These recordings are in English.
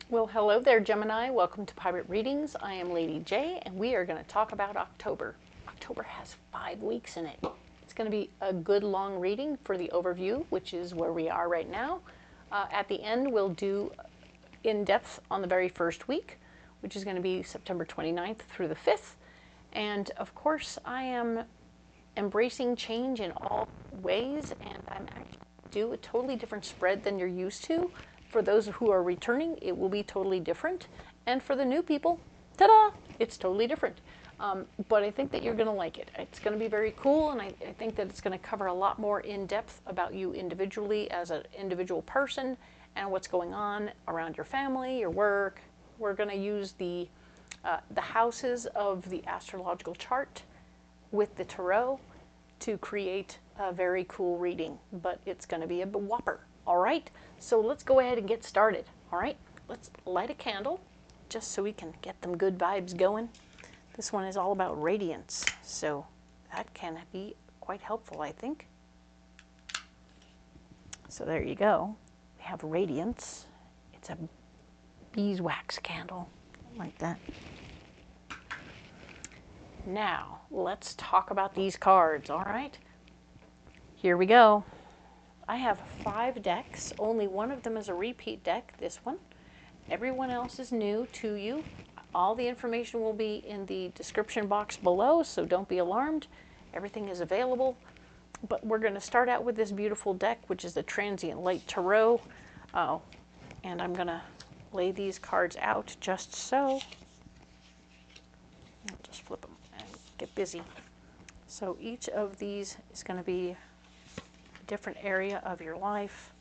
Well, hello there, Gemini. Welcome to Pirate Readings. I am Lady J, and we are going to talk about October. October has 5 weeks in it. It's going to be a good long reading for the overview, which is where we are right now. At the end, we'll do in-depth on the very first week, which is going to be September 29th through the 5th. And of course, I am embracing change in all ways, and I'm actually do a totally different spread than you're used to. For those who are returning, it will be totally different. And for the new people, ta-da, it's totally different. But I think that you're going to like it. It's going to be very cool, and I think that it's going to cover a lot more in depth about you individually as an individual person and what's going on around your family, your work. We're going to use the houses of the astrological chart with the tarot to create a very cool reading, but it's going to be a whopper. All right, so let's go ahead and get started. All right, let's light a candle just so we can get them good vibes going. This one is all about radiance, so that can be quite helpful, I think. So there you go. We have radiance. It's a beeswax candle, like that. Now, let's talk about these cards, all right? Here we go. I have 5 decks. Only one of them is a repeat deck, this one. Everyone else is new to you. All the information will be in the description box below, so don't be alarmed. Everything is available. But we're going to start out with this beautiful deck, which is the Transient Light Tarot. And I'm going to lay these cards out just so. I'll just flip them and get busy. So each of these is going to be different area of your life.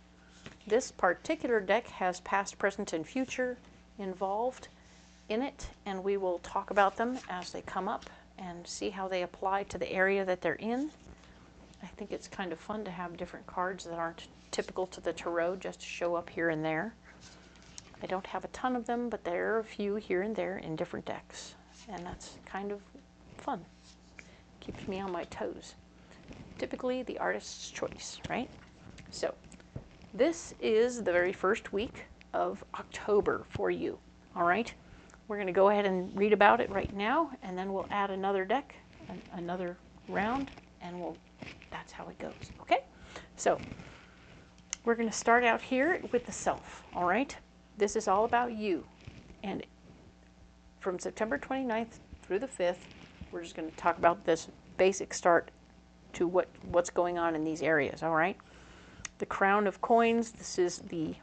This particular deck has past, present, and future involved in it, and we will talk about them as they come up and see how they apply to the area that they're in. I think it's kind of fun to have different cards that aren't typical to the tarot just to show up here and there. I don't have a ton of them, but there are a few here and there in different decks, and that's kind of fun. Keeps me on my toes. Typically the artist's choice, right? So this is the very first week of October for you, all right? We're going to go ahead and read about it right now, and then we'll add another deck, another round, and that's how it goes, okay? So we're going to start out here with the self, all right? This is all about you, and from September 29th through the 5th, we're just going to talk about this basic start to what's going on in these areas, all right? The Crown of Coins, this is the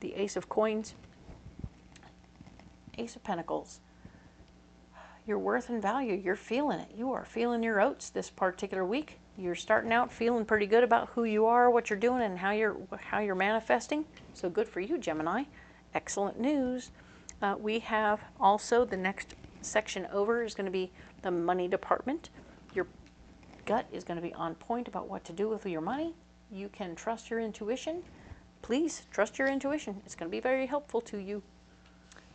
Ace of Coins, Ace of Pentacles. Your worth and value, you're feeling it. You are feeling your oats this particular week. You're starting out feeling pretty good about who you are, what you're doing, and how you're manifesting. So good for you, Gemini. Excellent news. We have also the next section over is going to be the money department. Your gut is going to be on point about what to do with your money. You can trust your intuition. Please trust your intuition. It's going to be very helpful to you.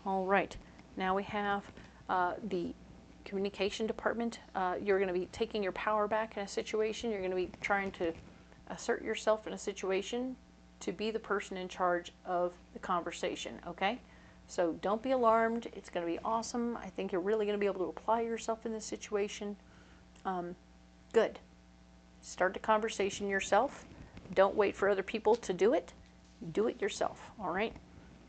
All right. Now we have the communication department. You're going to be taking your power back in a situation. You're going to be trying to assert yourself in a situation to be the person in charge of the conversation, okay? So don't be alarmed. It's going to be awesome. I think you're really going to be able to apply yourself in this situation. Good. Start the conversation yourself. Don't wait for other people to do it. Do it yourself, all right?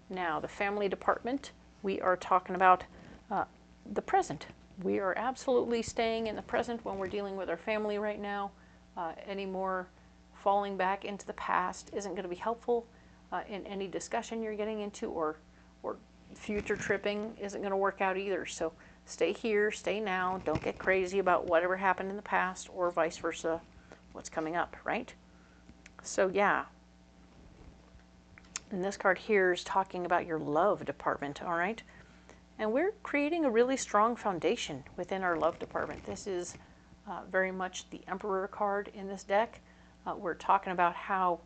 Now, the family department, we are talking about the present. We are absolutely staying in the present when we're dealing with our family right now. Any more falling back into the past isn't going to be helpful in any discussion you're getting into, or future tripping isn't going to work out either. So stay here, stay now. Don't get crazy about whatever happened in the past, or vice versa, what's coming up, right? So yeah. And this card here is talking about your love department, all right? And we're creating a really strong foundation within our love department. This is very much the Emperor card in this deck. We're talking about how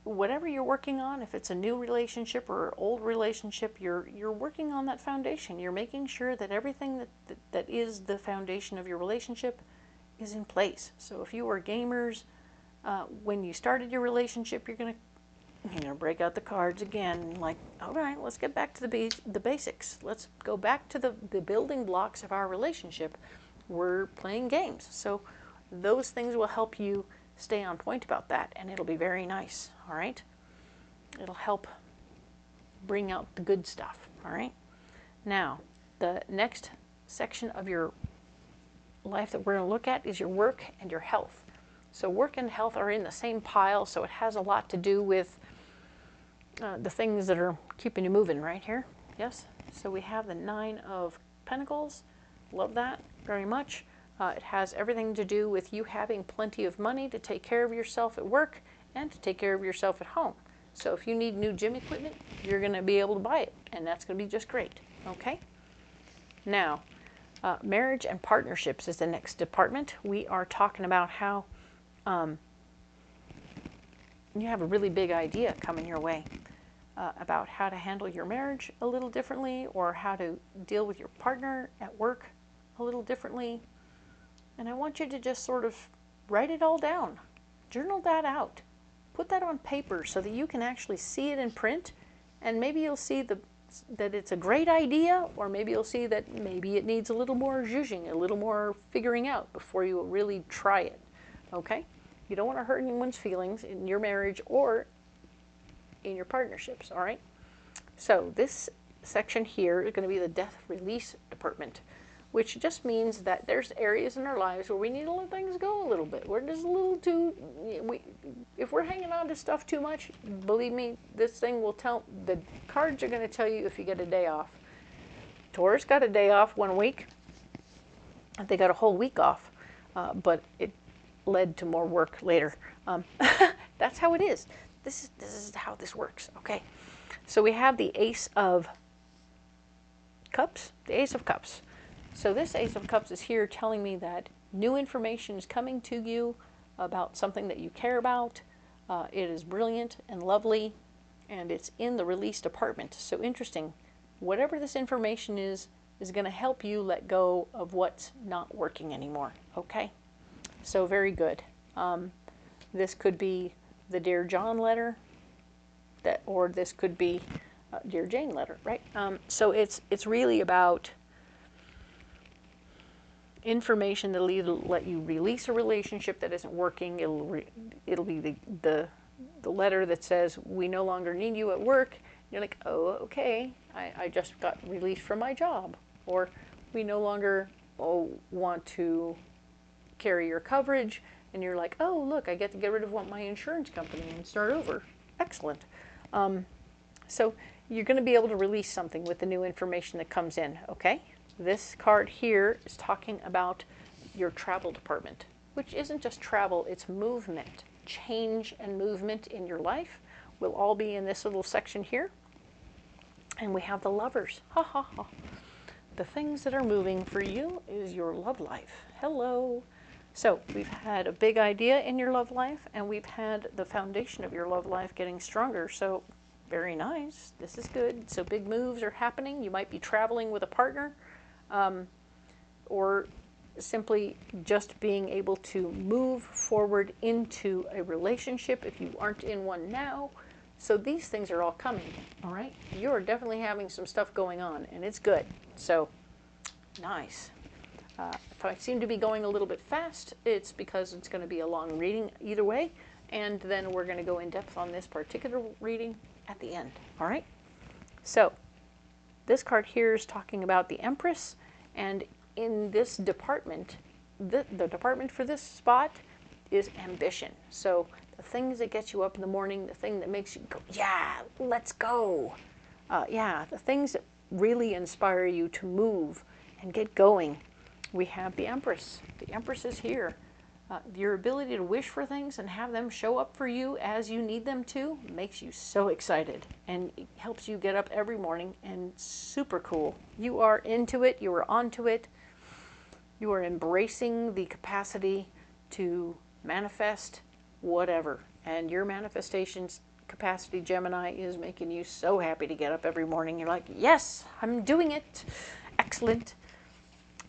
whatever you're working on, if it's a new relationship or an old relationship, you're working on that foundation. You're making sure that everything that is the foundation of your relationship is in place. So if you were gamers, when you started your relationship, you're going to You're going to break out the cards again, like, all right, let's get back to the basics. Let's go back to the building blocks of our relationship. We're playing games. So those things will help you stay on point about that, and it'll be very nice, all right? It'll help bring out the good stuff, all right? Now, the next section of your life that we're going to look at is your work and your health. So work and health are in the same pile, so it has a lot to do with the things that are keeping you moving right here. Yes? So we have the 9 of Pentacles. Love that very much. It has everything to do with you having plenty of money to take care of yourself at work and to take care of yourself at home. So if you need new gym equipment, you're going to be able to buy it, and that's going to be just great. Okay? Now, marriage and partnerships is the next department. We are talking about how you have a really big idea coming your way about how to handle your marriage a little differently, or how to deal with your partner at work a little differently. And I want you to just sort of write it all down. Journal that out. Put that on paper so that you can actually see it in print, and maybe you'll see that it's a great idea, or maybe you'll see that maybe it needs a little more zhuzhing, a little more figuring out before you really try it. Okay? You don't want to hurt anyone's feelings in your marriage or in your partnerships, all right? So this section here is going to be the death release department, which just means that there's areas in our lives where we need to let things go a little bit. We're just a little too, if we're hanging on to stuff too much, believe me, this thing will tell, the cards are going to tell you if you get a day off. Taurus got a day off 1 week. They got a whole week off, but it led to more work later. That's how it is. This is how this works. Okay, so we have the Ace of Cups. The Ace of Cups. So this Ace of Cups is here telling me that new information is coming to you about something that you care about. It is brilliant and lovely, and it's in the release department. So interesting. Whatever this information is going to help you let go of what's not working anymore. Okay. So very good. This could be the Dear John letter, or this could be Dear Jane letter, right? So it's really about information that'll either let you release a relationship that isn't working. It'll be the letter that says, we no longer need you at work. You're like, oh, okay, I just got released from my job. Or we no longer want to carry your coverage, and you're like, oh, look, I get to get rid of my insurance company and start over. Excellent. So you're going to be able to release something with the new information that comes in, okay? This card here is talking about your travel department, which isn't just travel, it's movement. Change and movement in your life will all be in this little section here. And we have the Lovers. Ha ha ha. The things that are moving for you is your love life. Hello. So we've had a big idea in your love life, and we've had the foundation of your love life getting stronger. So very nice. This is good. So big moves are happening. You might be traveling with a partner, or simply just being able to move forward into a relationship if you aren't in one now. So these things are all coming, all right? You're definitely having some stuff going on, and it's good. So nice. If I seem to be going a little bit fast, it's because it's going to be a long reading either way, and then we're going to go in depth on this particular reading at the end, all right? So this card here is talking about the Empress, and in this department, the department for this spot is ambition. So the things that get you up in the morning, the thing that makes you go, yeah, let's go. Yeah, the things that really inspire you to move and get going. We have the Empress. The Empress is here. Your ability to wish for things and have them show up for you as you need them to makes you so excited, and it helps you get up every morning, and super cool. You are into it. You are onto it. You are embracing the capacity to manifest whatever. And your manifestations capacity, Gemini, is making you so happy to get up every morning. You're like, yes, I'm doing it. Excellent.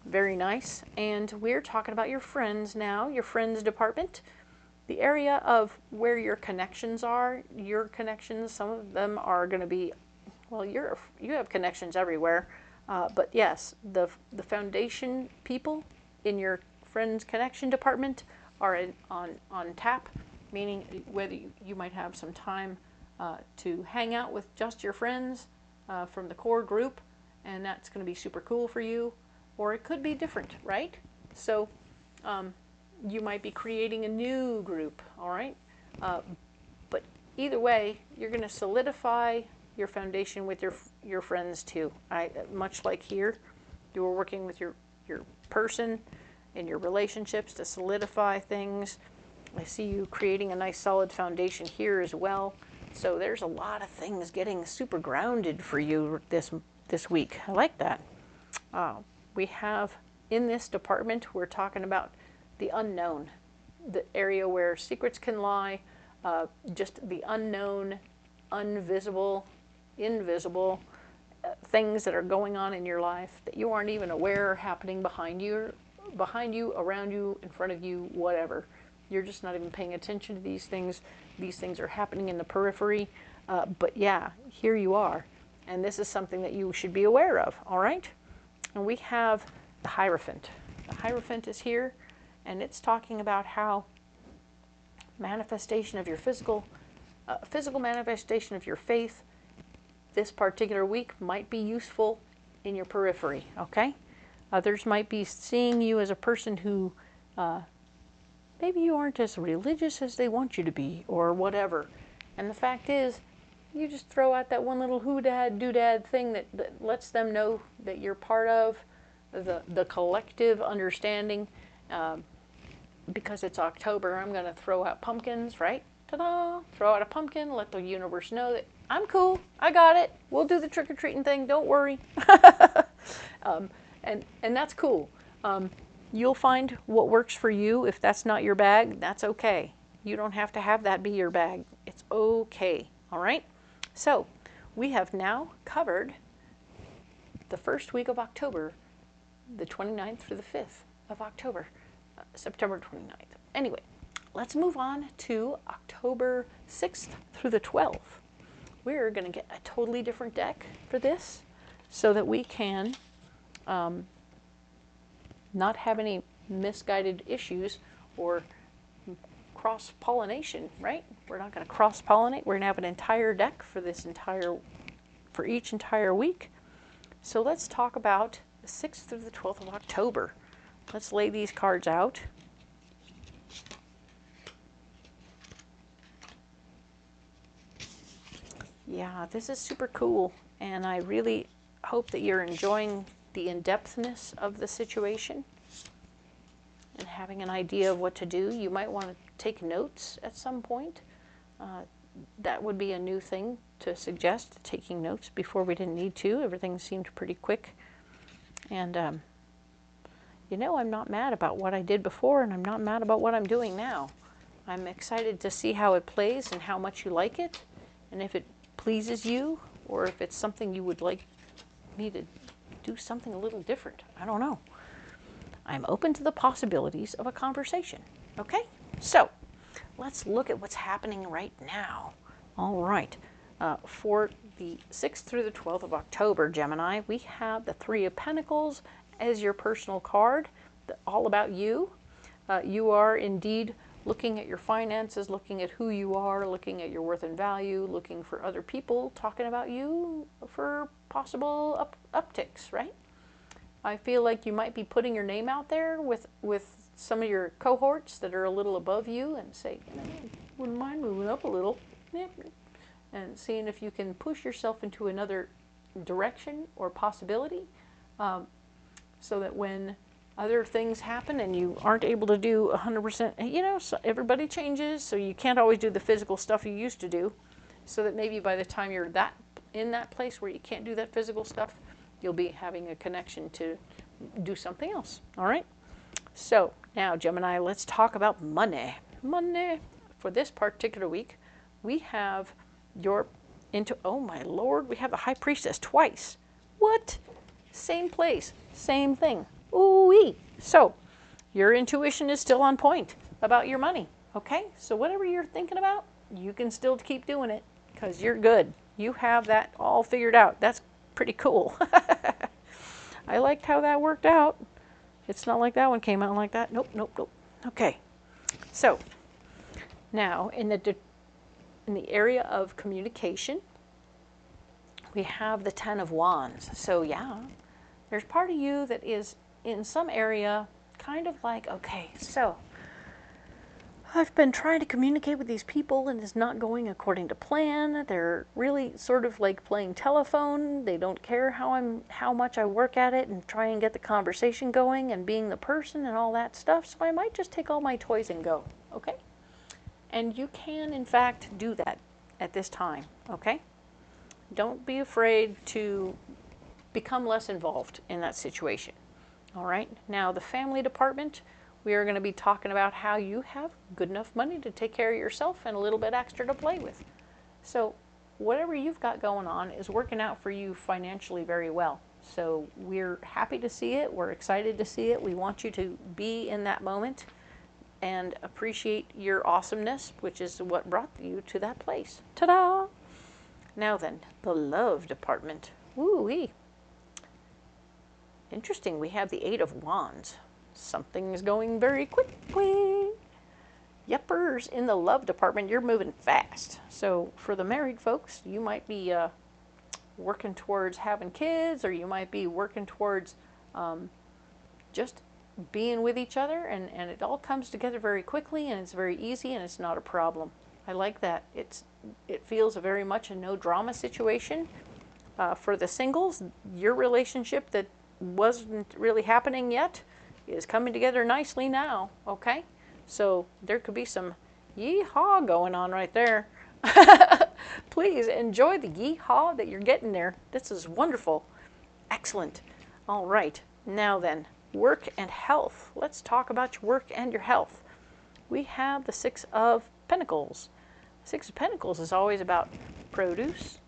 Very nice. And we're talking about your friends now, your friends department. the area of where your connections are, some of them are going to be, well, you have connections everywhere, but yes, the foundation people in your friends connection department are on tap, meaning whether you might have some time to hang out with just your friends from the core group, and that's going to be super cool for you, or it could be different, right? So you might be creating a new group, all right? But either way, you're going to solidify your foundation with your friends too. Much like here, you are working with your person and your relationships to solidify things. I see you creating a nice solid foundation here as well. So there's a lot of things getting super grounded for you this week. I like that. We have in this department, we're talking about the unknown, the area where secrets can lie, just the unknown, invisible things that are going on in your life that you aren't even aware are happening behind you, around you, in front of you, whatever. You're just not even paying attention to these things. These things are happening in the periphery, but yeah, here you are. And this is something that you should be aware of, all right? And we have the Hierophant. The Hierophant is here, and it's talking about how manifestation of your physical manifestation of your faith this particular week might be useful in your periphery, okay? Others might be seeing you as a person who maybe you aren't as religious as they want you to be, or whatever. And the fact is, you just throw out that one little who-dad, do-dad thing that lets them know that you're part of the collective understanding. Because it's October, I'm going to throw out pumpkins, right? Ta-da! Throw out a pumpkin, let the universe know that I'm cool, I got it, we'll do the trick-or-treating thing, don't worry. And that's cool. You'll find what works for you. If that's not your bag, that's okay. You don't have to have that be your bag. It's okay, all right? So we have now covered the first week of October, the 29th through the 5th of October, September 29th. Anyway, let's move on to October 6th through the 12th. We're going to get a totally different deck for this so that we can not have any misguided issues or cross-pollination, right? We're not going to cross-pollinate. We're going to have an entire deck for each entire week. So let's talk about the 6th through the 12th of October. Let's lay these cards out. Yeah, this is super cool, and I really hope that you're enjoying the in-depthness of the situation and having an idea of what to do. You might want to take notes at some point. That would be a new thing to suggest, taking notes. Before we didn't need to. Everything seemed pretty quick. And, you know, I'm not mad about what I did before, and I'm not mad about what I'm doing now. I'm excited to see how it plays and how much you like it, and if it pleases you, or if it's something you would like me to do something a little different. I don't know. I'm open to the possibilities of a conversation. Okay? So, let's look at what's happening right now. All right. For the 6th through the 12th of October, Gemini, we have the Three of Pentacles as your personal card, all about you. You are indeed looking at your finances, looking at who you are, looking at your worth and value, looking for other people talking about you for possible upticks, right? I feel like you might be putting your name out there with some of your cohorts that are a little above you and say, you know, wouldn't mind moving up a little. And seeing if you can push yourself into another direction or possibility, so that when other things happen and you aren't able to do 100%, you know, so everybody changes, so you can't always do the physical stuff you used to do, so that maybe by the time you're in that place where you can't do that physical stuff, you'll be having a connection to do something else, all right? So now, Gemini, let's talk about money. Money. For this particular week, we have oh my Lord, we have the High Priestess twice. What? Same place, same thing. Ooh-wee. So, your intuition is still on point about your money, Okay, so whatever you're thinking about, you can still keep doing it because you're good. You have that all figured out. That's pretty cool. I liked how that worked out. It's not like that one came out like that. Nope, nope, nope. Okay, so now in the area of communication, we have the Ten of Wands. So yeah, there's part of you that is in some area kind of like, okay, so I've been trying to communicate with these people and it's not going according to plan. They're really sort of like playing telephone. They don't care how much I work at it and try and get the conversation going and being the person and all that stuff. So I might just take all my toys and go, okay? And you can, in fact, do that at this time, okay? Don't be afraid to become less involved in that situation, all right? Now, the family department, we are going to be talking about how you have good enough money to take care of yourself and a little bit extra to play with. So whatever you've got going on is working out for you financially very well. So we're happy to see it. We're excited to see it. We want you to be in that moment and appreciate your awesomeness, which is what brought you to that place. Ta-da! Now then, the love department. Woo-wee. Interesting, we have the Eight of Wands. Something's going very quickly. Yuppers, in the love department, you're moving fast. So for the married folks, you might be working towards having kids, or you might be working towards just being with each other, and it all comes together very quickly, and it's very easy, and it's not a problem. I like that. It feels very much a no drama situation. For the singles, your relationship that wasn't really happening yet is coming together nicely now, okay? So there could be some yee-haw going on right there. Please enjoy the yee-haw that you're getting there. This is wonderful. Excellent. All right, now then, work and health. Let's talk about your work and your health. We have the Six of Pentacles. Six of Pentacles is always about produce,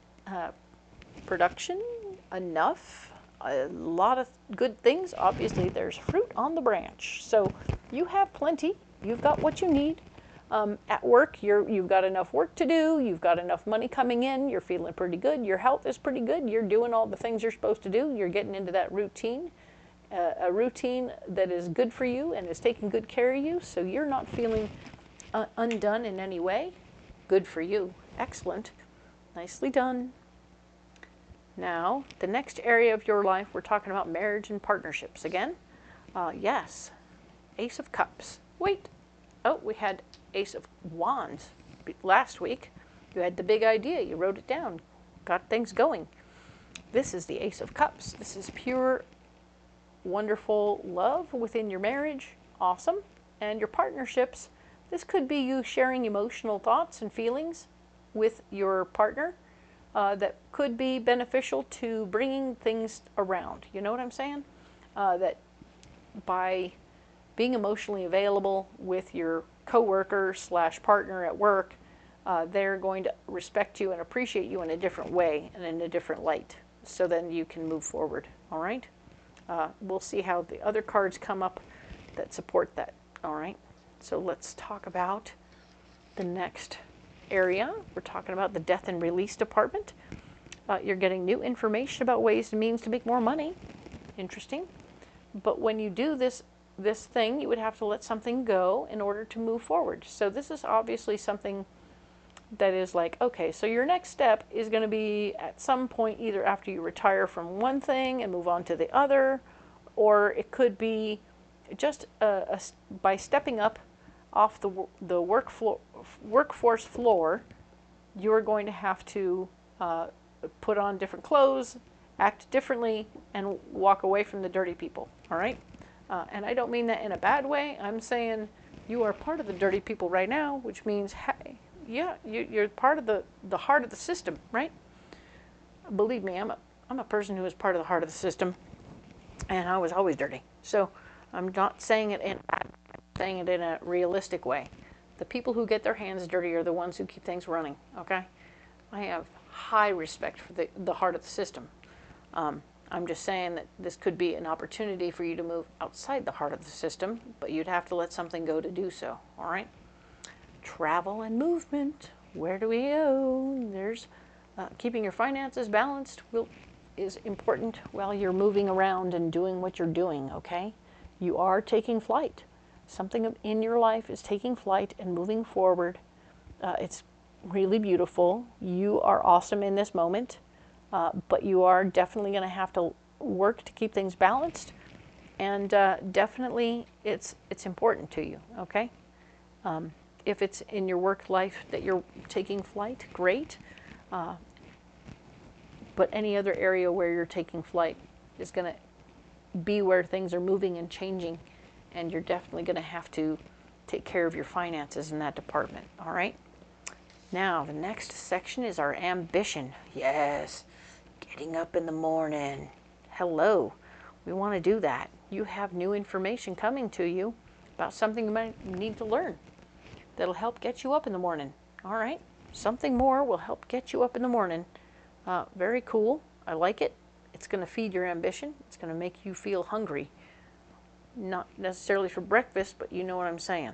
production, enough, a lot of good things. Obviously, there's fruit on the branch. So you have plenty. You've got what you need. At work, you've got enough work to do. You've got enough money coming in. You're feeling pretty good. Your health is pretty good. You're doing all the things you're supposed to do. You're getting into that routine, a routine that is good for you and is taking good care of you. So you're not feeling undone in any way. Good for you. Excellent. Nicely done. Now, the next area of your life, we're talking about marriage and partnerships again. Yes, Ace of Cups. Wait. Oh, we had Ace of Wands last week. You had the big idea. You wrote it down. Got things going. This is the Ace of Cups. This is pure, wonderful love within your marriage. Awesome. And your partnerships. This could be you sharing emotional thoughts and feelings with your partner. That could be beneficial to bringing things around. You know what I'm saying? That by being emotionally available with your coworker / partner at work, they're going to respect you and appreciate you in a different way and in a different light. So then you can move forward. All right? We'll see how the other cards come up that support that. All right? So let's talk about the next area. We're talking about the death and release department. You're getting new information about ways and means to make more money. Interesting. But when you do this thing, you would have to let something go in order to move forward. So this is obviously something that is like, okay, so your next step is going to be at some point either after you retire from one thing and move on to the other, or it could be just by stepping up off the workforce floor, you're going to have to put on different clothes, act differently, and walk away from the dirty people, all right? And I don't mean that in a bad way. I'm saying you are part of the dirty people right now, which means, hey, yeah, you're part of the heart of the system, right? Believe me, I'm a person who is part of the heart of the system, and I was always dirty. So I'm not saying it in saying it in a realistic way. The people who get their hands dirty are the ones who keep things running, okay? I have high respect for the heart of the system. I'm just saying that this could be an opportunity for you to move outside the heart of the system, but you'd have to let something go to do so, all right? travel and movement. Where do we go? There's keeping your finances balanced is important while you're moving around and doing what you're doing, okay? You are taking flight. Something in your life is taking flight and moving forward. It's really beautiful. You are awesome in this moment, but you are definitely going to have to work to keep things balanced, and definitely it's important to you, okay? If it's in your work life that you're taking flight, great. But any other area where you're taking flight is going to be where things are moving and changing, and you're definitely going to have to take care of your finances in that department, all right? Now, the next section is our ambition. Yes, getting up in the morning. Hello, we want to do that. You have new information coming to you about something you might need to learn that'll help get you up in the morning, all right? Something more will help get you up in the morning. Very cool. I like it. It's going to feed your ambition. It's going to make you feel hungry. Not necessarily for breakfast, but you know what I'm saying.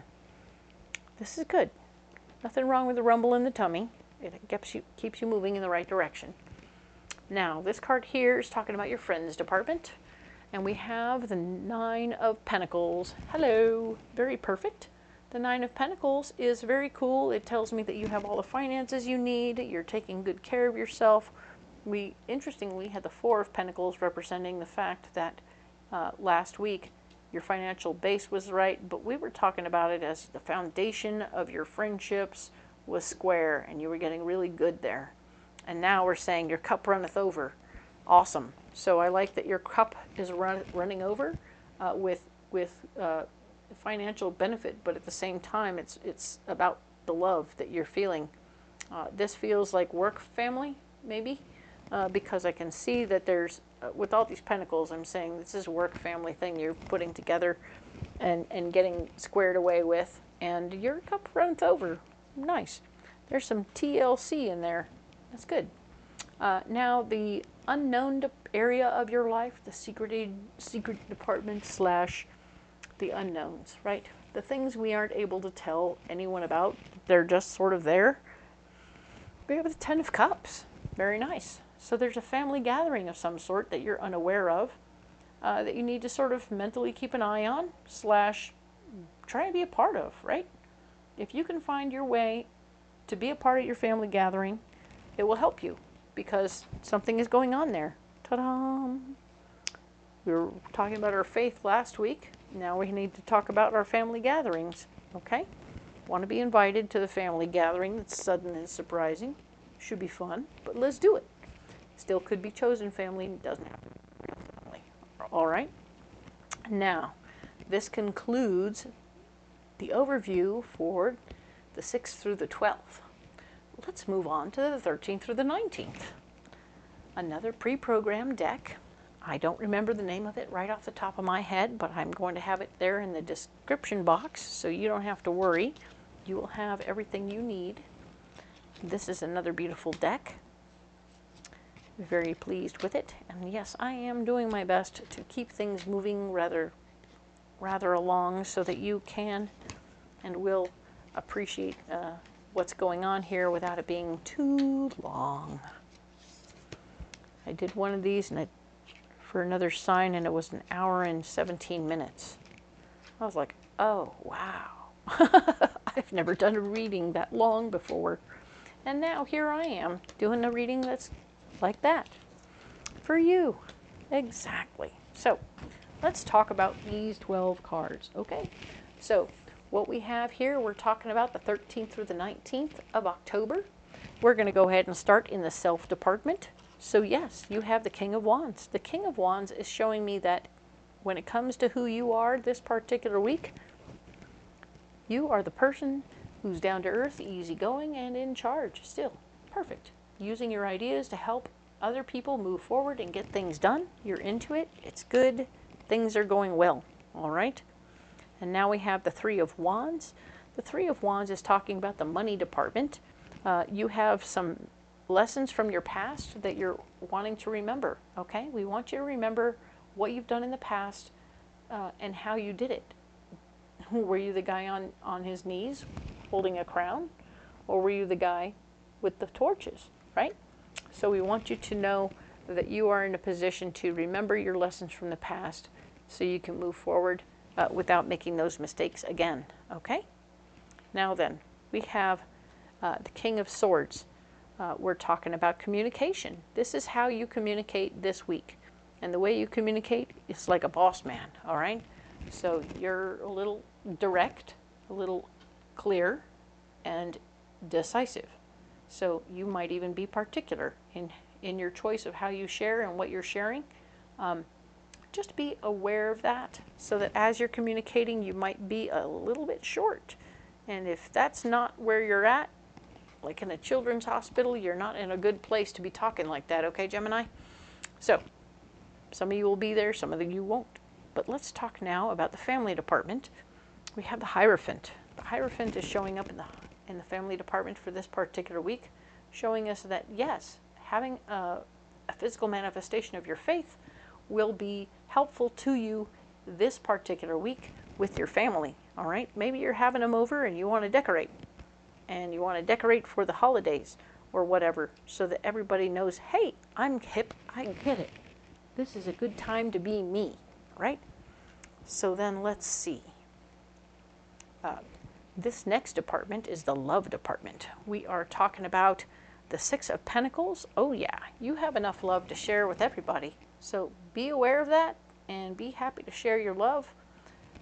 This is good. Nothing wrong with the rumble in the tummy. It keeps you moving in the right direction. Now, this card here is talking about your friends department. And we have the Nine of Pentacles. Hello. Very perfect. The Nine of Pentacles is very cool. It tells me that you have all the finances you need. You're taking good care of yourself. Interestingly, had the Four of Pentacles representing the fact that last week your financial base was right, but we were talking about it as the foundation of your friendships was square, and you were getting really good there. And now we're saying your cup runneth over. Awesome. So I like that your cup is running over with financial benefit, but at the same time, it's about the love that you're feeling. This feels like work family, maybe, because I can see that there's, with all these pentacles, I'm saying this is a work family thing you're putting together and getting squared away with, and your cup runs over. Nice. There's some TLC in there. That's good. Now, the unknown area of your life, the secret department / the unknowns, right? The things we aren't able to tell anyone about, they're just sort of there. We have the Ten of Cups. Very nice. So there's a family gathering of some sort that you're unaware of, that you need to sort of mentally keep an eye on / try and be a part of, right? If you can find your way to be a part of your family gathering, it will help you because something is going on there. Ta-da! We were talking about our faith last week. Now we need to talk about our family gatherings, okay? Want to be invited to the family gathering that's sudden and surprising. Should be fun, but let's do it. Still could be chosen family, doesn't have to be family. All right? Now, this concludes the overview for the 6th through the 12th. Let's move on to the 13th through the 19th. Another pre-programmed deck. I don't remember the name of it right off the top of my head, but I'm going to have it there in the description box, so you don't have to worry. You will have everything you need. This is another beautiful deck. Very pleased with it. And yes, I am doing my best to keep things moving rather along so that you can and will appreciate what's going on here without it being too long. I did one of these for another sign, and it was 1 hour and 17 minutes. I was like, oh, wow. I've never done a reading that long before. And now here I am doing a reading that's like that for you. Exactly. So let's talk about these 12 cards, okay? So what we have here, we're talking about the 13th through the 19th of October. We're going to go ahead and start in the self department. So yes, you have the King of Wands. The King of Wands is showing me that when it comes to who you are this particular week, you are the person who's down to earth, easygoing, and in charge still. Perfect. Using your ideas to help other people move forward and get things done. You're into it. It's good. Things are going well. All right. And now we have the Three of Wands. The Three of Wands is talking about the money department. You have some lessons from your past that you're wanting to remember, okay? We want you to remember what you've done in the past and how you did it. Were you the guy on his knees holding a crown, or were you the guy with the torches, right? So we want you to know that you are in a position to remember your lessons from the past so you can move forward without making those mistakes again, okay? Now then, we have the King of Swords. We're talking about communication. This is how you communicate this week. And the way you communicate is like a boss man, all right? So you're a little direct, a little clear, and decisive. So you might even be particular in your choice of how you share and what you're sharing. Just be aware of that so that as you're communicating, you might be a little bit short. And if that's not where you're at, like in a children's hospital, you're not in a good place to be talking like that, okay, Gemini? So some of you will be there, some of you won't. But let's talk now about the family department. We have the Hierophant. The Hierophant is showing up in the family department for this particular week, showing us that, yes, having a physical manifestation of your faith will be helpful to you this particular week with your family, all right? Maybe you're having them over and you want to decorate, and you want to decorate for the holidays or whatever, so that everybody knows, hey, I'm hip, I get it. This is a good time to be me, right? So then let's see. This next department is the love department. We are talking about the Six of Pentacles. Oh yeah, you have enough love to share with everybody. So be aware of that and be happy to share your love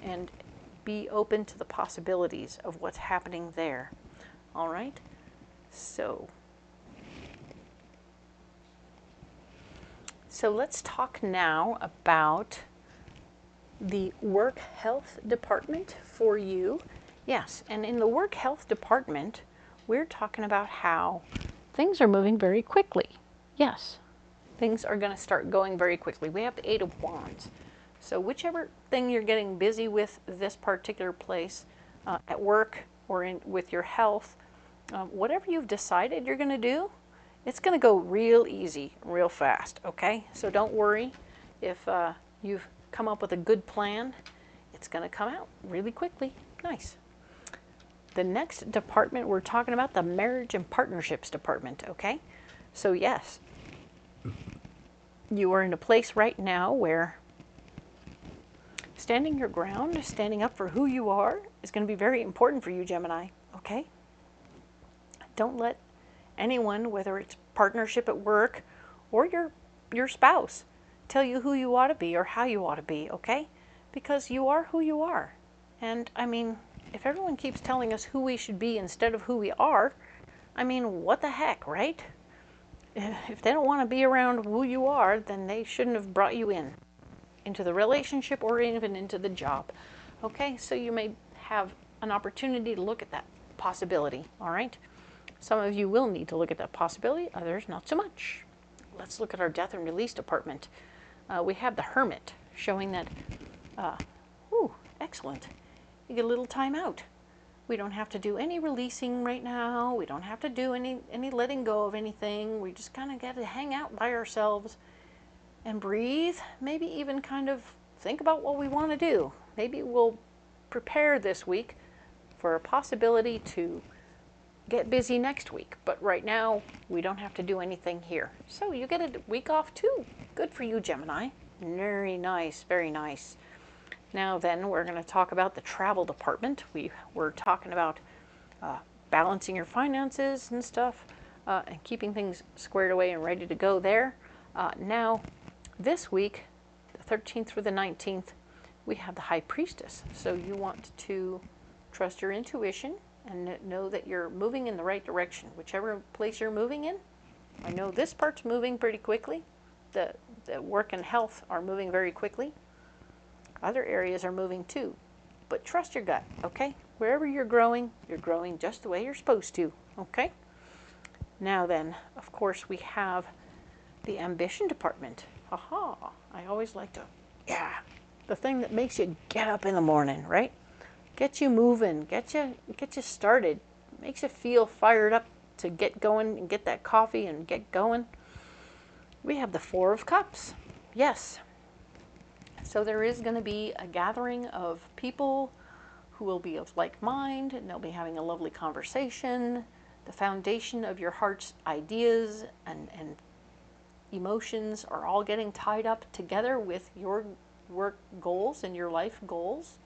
and be open to the possibilities of what's happening there. All right? So let's talk now about the work health department for you. Yes, and in the work health department, we're talking about how things are moving very quickly. Yes, things are going to start going very quickly. We have the Eight of Wands. So whichever thing you're getting busy with this particular place, at work or with your health, whatever you've decided you're going to do, it's going to go real easy, real fast, okay? So don't worry if you've come up with a good plan. It's going to come out really quickly. Nice. The next department we're talking about, the marriage and partnerships department, okay? So yes, you are in a place right now where standing your ground, standing up for who you are is going to be very important for you, Gemini, okay? Don't let anyone, whether it's partnership at work or your spouse, tell you who you ought to be or how you ought to be, okay? Because you are who you are. And I mean, if everyone keeps telling us who we should be instead of who we are, I mean, what the heck, right? If they don't want to be around who you are, then they shouldn't have brought you into the relationship or even into the job. Okay, so you may have an opportunity to look at that possibility, all right? Some of you will need to look at that possibility, others not so much. Let's look at our death and release department. We have the Hermit showing that, excellent. You get a little time out. We don't have to do any releasing right now. We don't have to do any letting go of anything. We just kind of get to hang out by ourselves and breathe. Maybe even kind of think about what we want to do. Maybe we'll prepare this week for a possibility to get busy next week. But right now, we don't have to do anything here. So you get a week off too. Good for you, Gemini. Very nice, very nice. Now then, we're going to talk about the travel department. We're talking about balancing your finances and stuff, and keeping things squared away and ready to go there. Now, this week, the 13th through the 19th, we have the High Priestess. So you want to trust your intuition and know that you're moving in the right direction. Whichever place you're moving in, I know this part's moving pretty quickly. The work and health are moving very quickly. Other areas are moving too, but trust your gut, okay? Wherever you're growing just the way you're supposed to, okay? Now then, of course, we have the ambition department. Haha, I always like to, the thing that makes you get up in the morning, right? Get you moving, get you started, makes you feel fired up to get going and get that coffee and get going. We have the Four of Cups, yes. So there is going to be a gathering of people who will be of like mind, and they'll be having a lovely conversation. The foundation of your heart's ideas and emotions are all getting tied up together with your work goals and your life goals.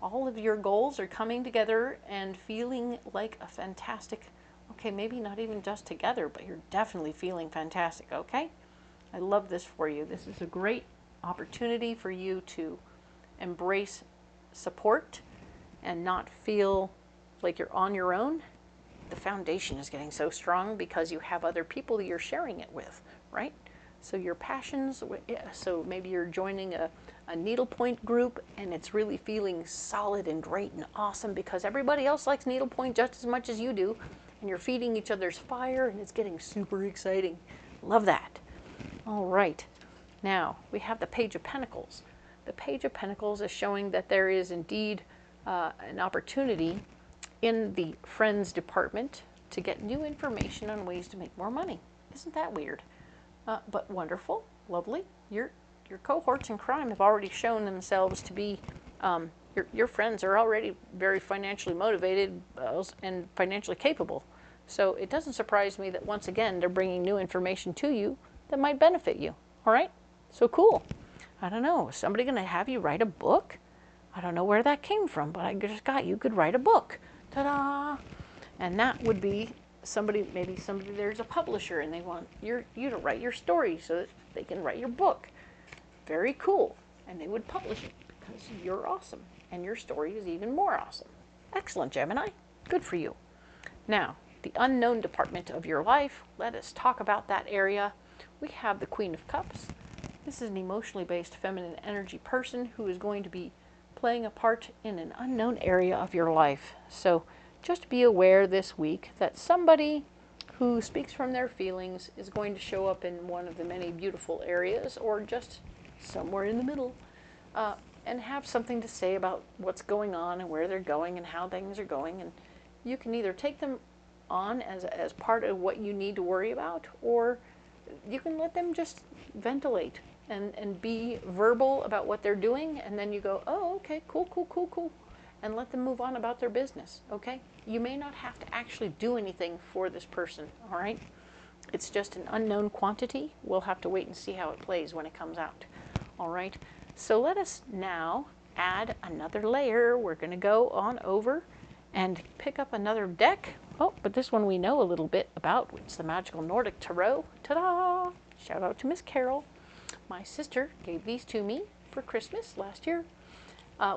All of your goals are coming together and feeling like a fantastic, okay, maybe not even just together, but you're definitely feeling fantastic, okay? I love this for you. This is a great opportunity for you to embrace support and not feel like you're on your own. The foundation is getting so strong because you have other people that you're sharing it with, right? So your passions, so maybe you're joining a needlepoint group and it's really feeling solid and great and awesome because everybody else likes needlepoint just as much as you do, and you're feeding each other's fire and it's getting super exciting. Love that. All right, now we have the Page of Pentacles. The Page of Pentacles is showing that there is indeed an opportunity in the friends department to get new information on ways to make more money. Isn't that weird? But wonderful, lovely. Your cohorts in crime have already shown themselves to be, your friends are already very financially motivated and financially capable. So it doesn't surprise me that once again they're bringing new information to you that might benefit you. All right? So cool. I don't know, is somebody going to have you write a book? I don't know where that came from, but I just got you could write a book. Ta-da! And that would be somebody, maybe somebody, there's a publisher and they want you to write your story so that they can write your book. Very cool. And they would publish it because you're awesome and your story is even more awesome. Excellent, Gemini. Good for you. Now, the unknown department of your life, let us talk about that area. We have the Queen of Cups. This is an emotionally based feminine energy person who is going to be playing a part in an unknown area of your life. So just be aware this week that somebody who speaks from their feelings is going to show up in one of the many beautiful areas or just somewhere in the middle and have something to say about what's going on and where they're going and how things are going. And you can either take them on as part of what you need to worry about, or you can let them just ventilate and be verbal about what they're doing, and then you go, oh, okay, cool, and let them move on about their business, okay? You may not have to actually do anything for this person, all right? It's just an unknown quantity. We'll have to wait and see how it plays when it comes out, all right? So let us now add another layer. We're going to go on over and pick up another deck. Oh, but this one we know a little bit about. It's the Magical Nordic Tarot. Ta-da! Shout out to Miss Carol. My sister gave these to me for Christmas last year.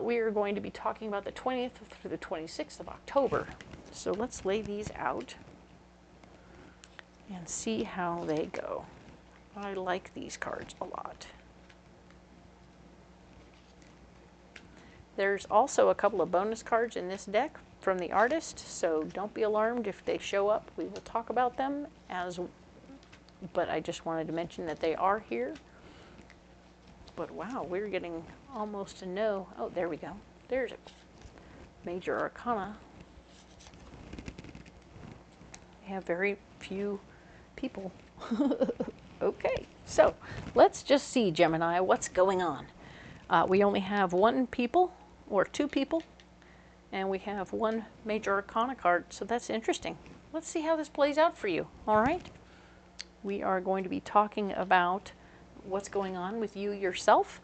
We are going to be talking about the 20th through the 26th of October. So let's lay these out and see how they go. I like these cards a lot. There's also a couple of bonus cards in this deck from the artist, so don't be alarmed if they show up. We will talk about them but I just wanted to mention that they are here. But wow, we're getting almost a no. Oh, there we go. There's a major arcana. We have very few people. Okay, so let's just see, Gemini, what's going on. We only have one people or two people, and we have one major arcana card, so that's interesting. Let's see how this plays out for you, all right? We are going to be talking about what's going on with you yourself.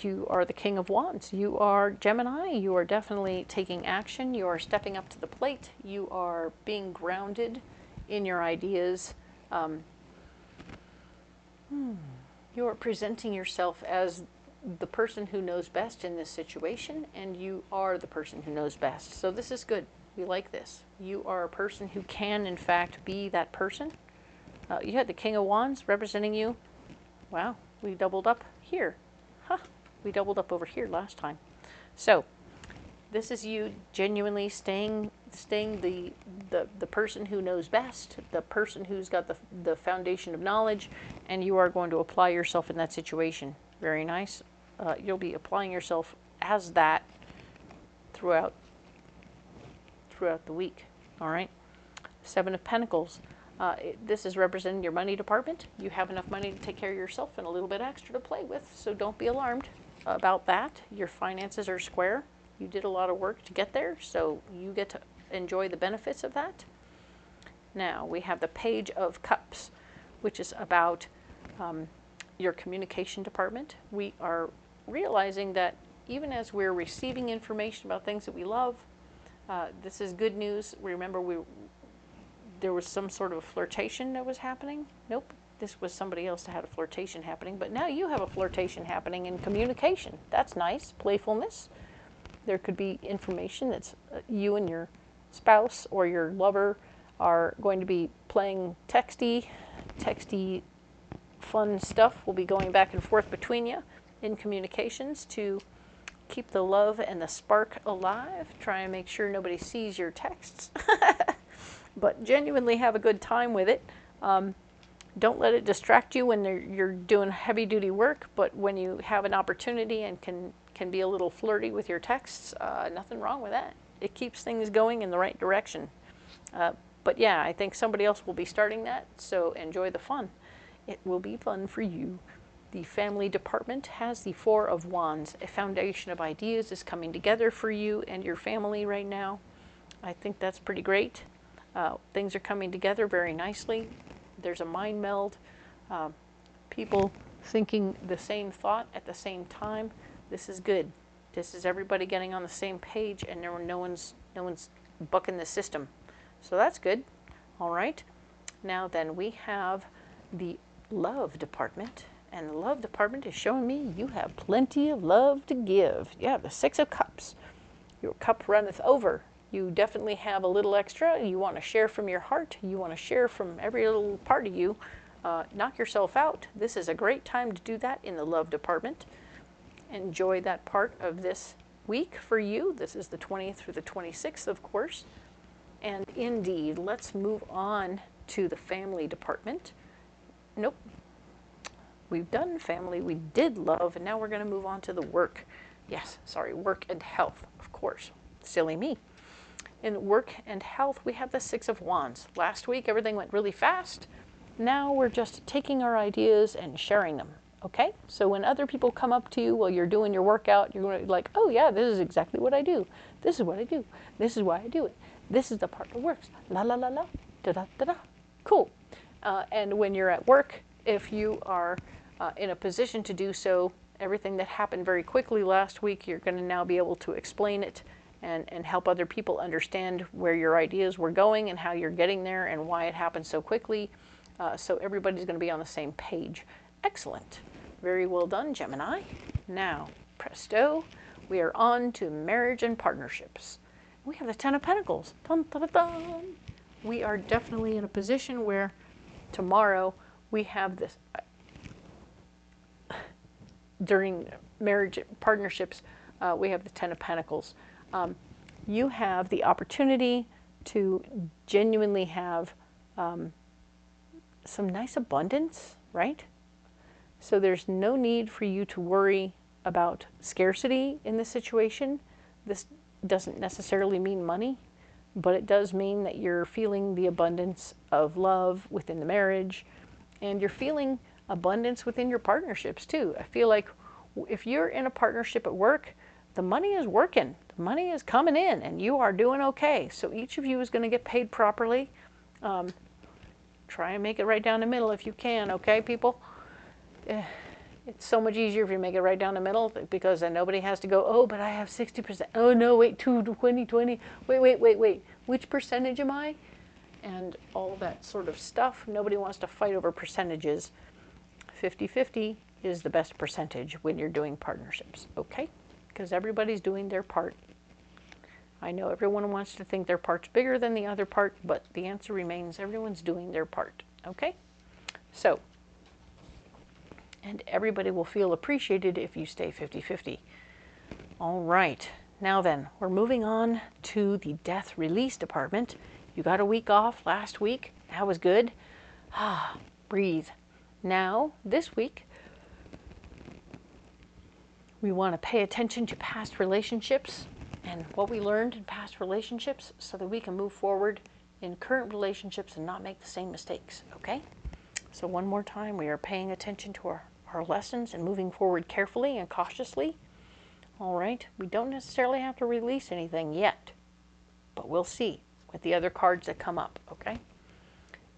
You are the King of Wands. You are Gemini. You are definitely taking action. You are stepping up to the plate. You are being grounded in your ideas. You are presenting yourself as the person who knows best in this situation, and you are the person who knows best. So this is good. We like this. You are a person who can, in fact, be that person. You had the King of Wands representing you. Wow, we doubled up here. Huh, we doubled up over here last time. So this is you genuinely staying the person who knows best, the person who's got the foundation of knowledge, and you are going to apply yourself in that situation. Very nice. You'll be applying yourself as that throughout the week. All right. Seven of Pentacles. This is representing your money department. You have enough money to take care of yourself and a little bit extra to play with, so don't be alarmed about that. Your finances are square. You did a lot of work to get there, so you get to enjoy the benefits of that. Now, we have the Page of Cups, which is about your communication department. We are realizing that even as we're receiving information about things that we love, this is good news. Remember, there was some sort of flirtation that was happening. Nope, this was somebody else that had a flirtation happening, but now you have a flirtation happening in communication. That's nice. Playfulness. There could be information that's you and your spouse or your lover are going to be playing texty fun stuff. Will be going back and forth between you in communications to keep the love and the spark alive. Try and make sure nobody sees your texts. But genuinely have a good time with it. Don't let it distract you when you're doing heavy-duty work, but when you have an opportunity and can be a little flirty with your texts, nothing wrong with that. It keeps things going in the right direction. But yeah, I think somebody else will be starting that, so enjoy the fun. It will be fun for you. The family department has the Four of Wands. A foundation of ideas is coming together for you and your family right now. I think that's pretty great. Things are coming together very nicely. There's a mind meld. People thinking the same thought at the same time. This is good. This is everybody getting on the same page, and no one's bucking the system. So that's good. All right. Now then, we have the love department, and the love department is showing me you have plenty of love to give. You have the Six of Cups. Your cup runneth over. You definitely have a little extra. You want to share from your heart. You want to share from every little part of you. Knock yourself out. This is a great time to do that in the love department. Enjoy that part of this week for you. This is the 20th through the 26th, of course. And indeed, let's move on to the family department. Nope. We've done family. We did love. And now we're going to move on to the work. Yes, sorry, work and health, of course. Silly me. In work and health, we have the Six of Wands. Last week, everything went really fast. Now we're just taking our ideas and sharing them, okay? So when other people come up to you while you're doing your workout, you're going to be like, oh yeah, this is exactly what I do. This is what I do. This is why I do it. This is the part that works. La la la la, da da da da. Cool. And when you're at work, if you are in a position to do so, everything that happened very quickly last week, you're going to now be able to explain it and help other people understand where your ideas were going and how you're getting there and why it happened so quickly. So everybody's going to be on the same page. Excellent. Very well done, Gemini. Now, presto, we are on to marriage and partnerships. We have the Ten of Pentacles. Dun, dun, dun, dun. We are definitely in a position where tomorrow we have this, during marriage partnerships, we have the Ten of Pentacles. You have the opportunity to genuinely have some nice abundance, right? So there's no need for you to worry about scarcity in this situation. This doesn't necessarily mean money, but it does mean that you're feeling the abundance of love within the marriage, and you're feeling abundance within your partnerships too. I feel like if you're in a partnership at work, the money is working, the money is coming in, and you are doing okay. So each of you is going to get paid properly. Try and make it right down the middle if you can, okay, people? It's so much easier if you make it right down the middle, because then nobody has to go, oh, but I have 60%. Oh, no, wait, 20. Wait. Which percentage am I? And all that sort of stuff. Nobody wants to fight over percentages. 50-50 is the best percentage when you're doing partnerships, okay? Because everybody's doing their part. I know everyone wants to think their part's bigger than the other part, but the answer remains everyone's doing their part, okay? So, and everybody will feel appreciated if you stay 50-50. All right, now then, we're moving on to the death release department. You got a week off last week. That was good. Breathe. Now, this week, we want to pay attention to past relationships and what we learned in past relationships so that we can move forward in current relationships and not make the same mistakes, okay? So one more time, we are paying attention to our lessons and moving forward carefully and cautiously. All right, we don't necessarily have to release anything yet, but we'll see with the other cards that come up, okay?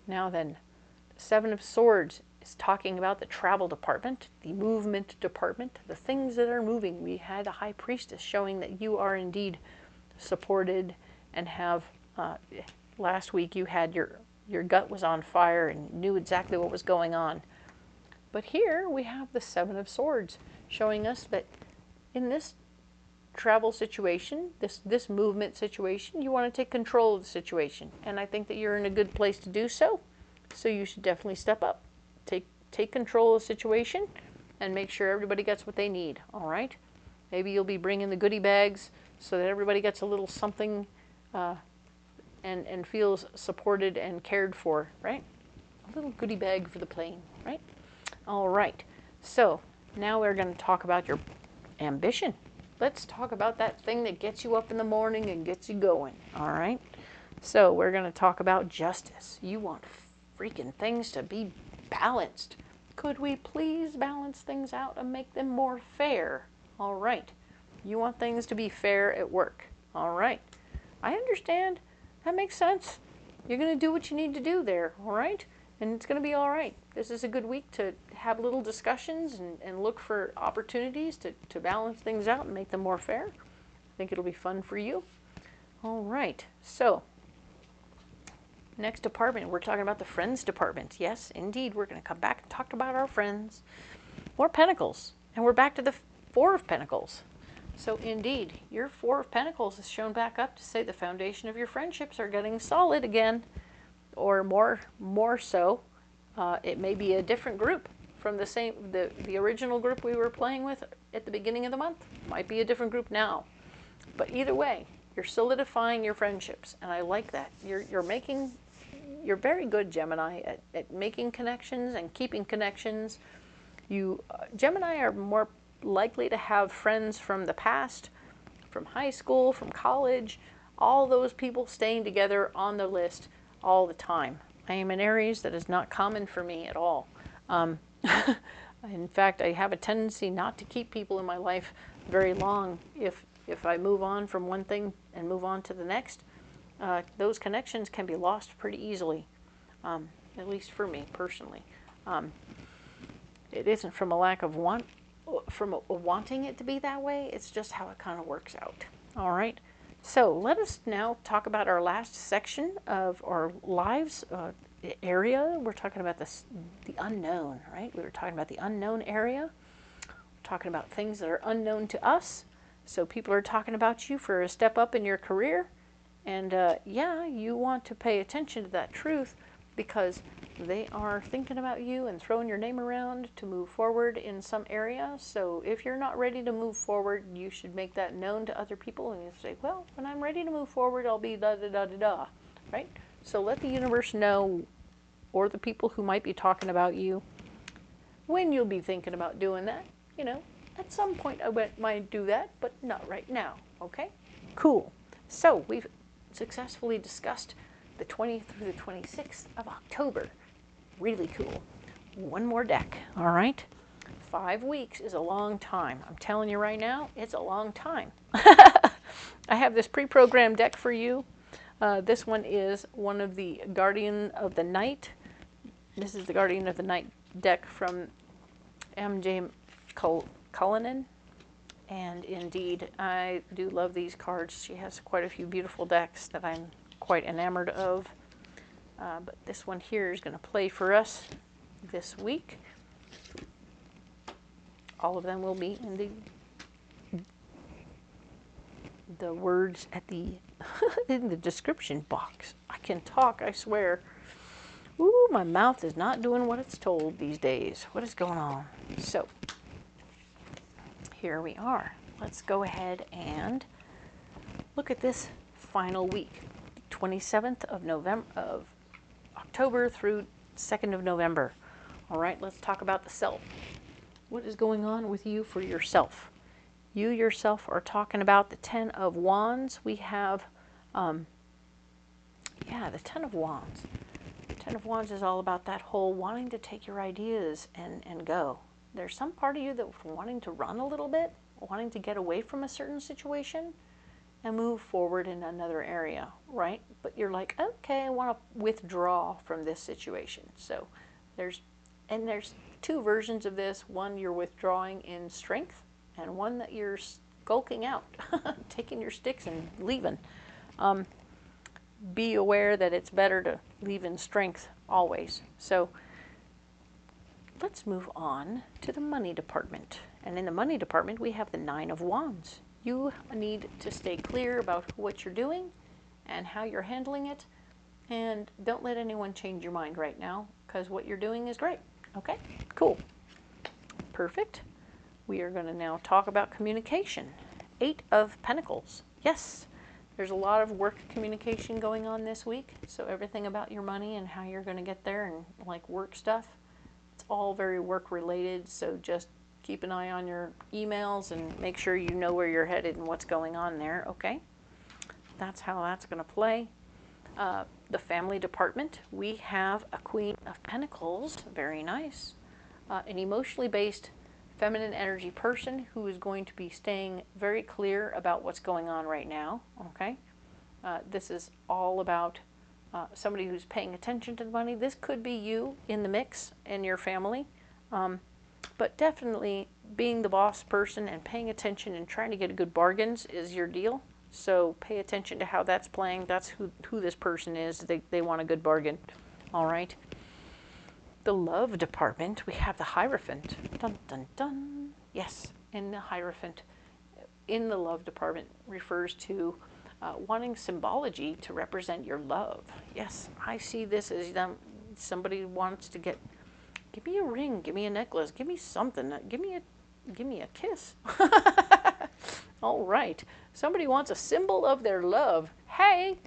Now then, Seven of Swords is talking about the travel department, the movement department, the things that are moving. We had a High Priestess showing that you are indeed supported and have, last week you had your gut was on fire and knew exactly what was going on. But here we have the Seven of Swords showing us that in this travel situation, this movement situation, you want to take control of the situation. And I think that you're in a good place to do so. So you should definitely step up. Take control of the situation and make sure everybody gets what they need, all right? Maybe you'll be bringing the goodie bags so that everybody gets a little something and feels supported and cared for, right? A little goodie bag for the plane, right? All right, so now we're going to talk about your ambition. Let's talk about that thing that gets you up in the morning and gets you going, all right? So we're going to talk about justice. You want freaking things to be balanced. Could we please balance things out and make them more fair? All right. You want things to be fair at work. All right. I understand. That makes sense. You're going to do what you need to do there, all right? And it's going to be all right. This is a good week to have little discussions and look for opportunities to balance things out and make them more fair. I think it'll be fun for you. All right. So, next department, we're talking about the Friends department. Yes, indeed, we're going to come back and talk about our friends. More Pentacles. And we're back to the Four of Pentacles. So indeed, your Four of Pentacles is shown back up to say the foundation of your friendships are getting solid again, or more so. It may be a different group from the original group we were playing with at the beginning of the month. Might be a different group now. But either way, you're solidifying your friendships, and I like that. You're very good, Gemini, at making connections and keeping connections. Gemini are more likely to have friends from the past, from high school, from college, all those people staying together on the list all the time. I am an Aries. That is not common for me at all. In fact, I have a tendency not to keep people in my life very long. If I move on from one thing and move on to the next, those connections can be lost pretty easily, at least for me personally. It isn't from a lack of wanting it to be that way. It's just how it kind of works out. All right. So let us now talk about our last section of our lives area. We're talking about the unknown, right? We were talking about the unknown area. We're talking about things that are unknown to us. So people are talking about you for a step up in your career. And yeah, you want to pay attention to that truth because they are thinking about you and throwing your name around to move forward in some area. So if you're not ready to move forward, you should make that known to other people and you say, well, when I'm ready to move forward, I'll be da-da-da-da-da, right? So let the universe know, or the people who might be talking about you, when you'll be thinking about doing that. You know, at some point I might do that, but not right now, okay? Cool. So we've successfully discussed the 20th through the 26th of October. Really cool. One more deck, all right? 5 weeks is a long time. I'm telling you right now, it's a long time. I have this pre-programmed deck for you. This one is one of the Guardian of the Night. This is the Guardian of the Night deck from M.J. Cullinane. And indeed, I do love these cards. She has quite a few beautiful decks that I'm quite enamored of. But this one here is going to play for us this week. All of them will be in the words at the in the description box. I can talk, I swear. Ooh, my mouth is not doing what it's told these days. What is going on? So, here we are. Let's go ahead and look at this final week, 27th of October through 2nd of November. All right, let's talk about the self. What is going on with you for yourself? You yourself are talking about the 10 of Wands. We have, the 10 of Wands. The 10 of Wands is all about that whole wanting to take your ideas and go. There's some part of you that's wanting to run a little bit wanting to get away from a certain situation and move forward in another area, right? But you're like, okay, I want to withdraw from this situation. So there's two versions of this. One, you're withdrawing in strength, and one that you're skulking out, taking your sticks and leaving. Be aware that it's better to leave in strength always. So let's move on to the money department. And in the money department, we have the 9 of Wands. You need to stay clear about what you're doing and how you're handling it. And don't let anyone change your mind right now, because what you're doing is great. Okay, cool. Perfect. We are going to now talk about communication. 8 of Pentacles. Yes, there's a lot of work communication going on this week. So everything about your money and how you're going to get there and like work stuff, it's all very work related. So just keep an eye on your emails and make sure you know where you're headed and what's going on there, okay? That's how that's going to play. The family department, we have a Queen of Pentacles, very nice. An emotionally based feminine energy person who is going to be staying very clear about what's going on right now, okay? This is all about somebody who's paying attention to the money. This could be you in the mix in your family. But definitely being the boss person and paying attention and trying to get good bargains is your deal. So pay attention to how that's playing. That's who this person is. They want a good bargain. All right. The love department, we have the Hierophant. Dun, dun, dun. Yes, and the Hierophant in the love department refers to wanting symbology to represent your love. Yes, I see this as somebody wants to give me a ring, give me a necklace, give me something, give me a kiss. All right. Somebody wants a symbol of their love. Hey,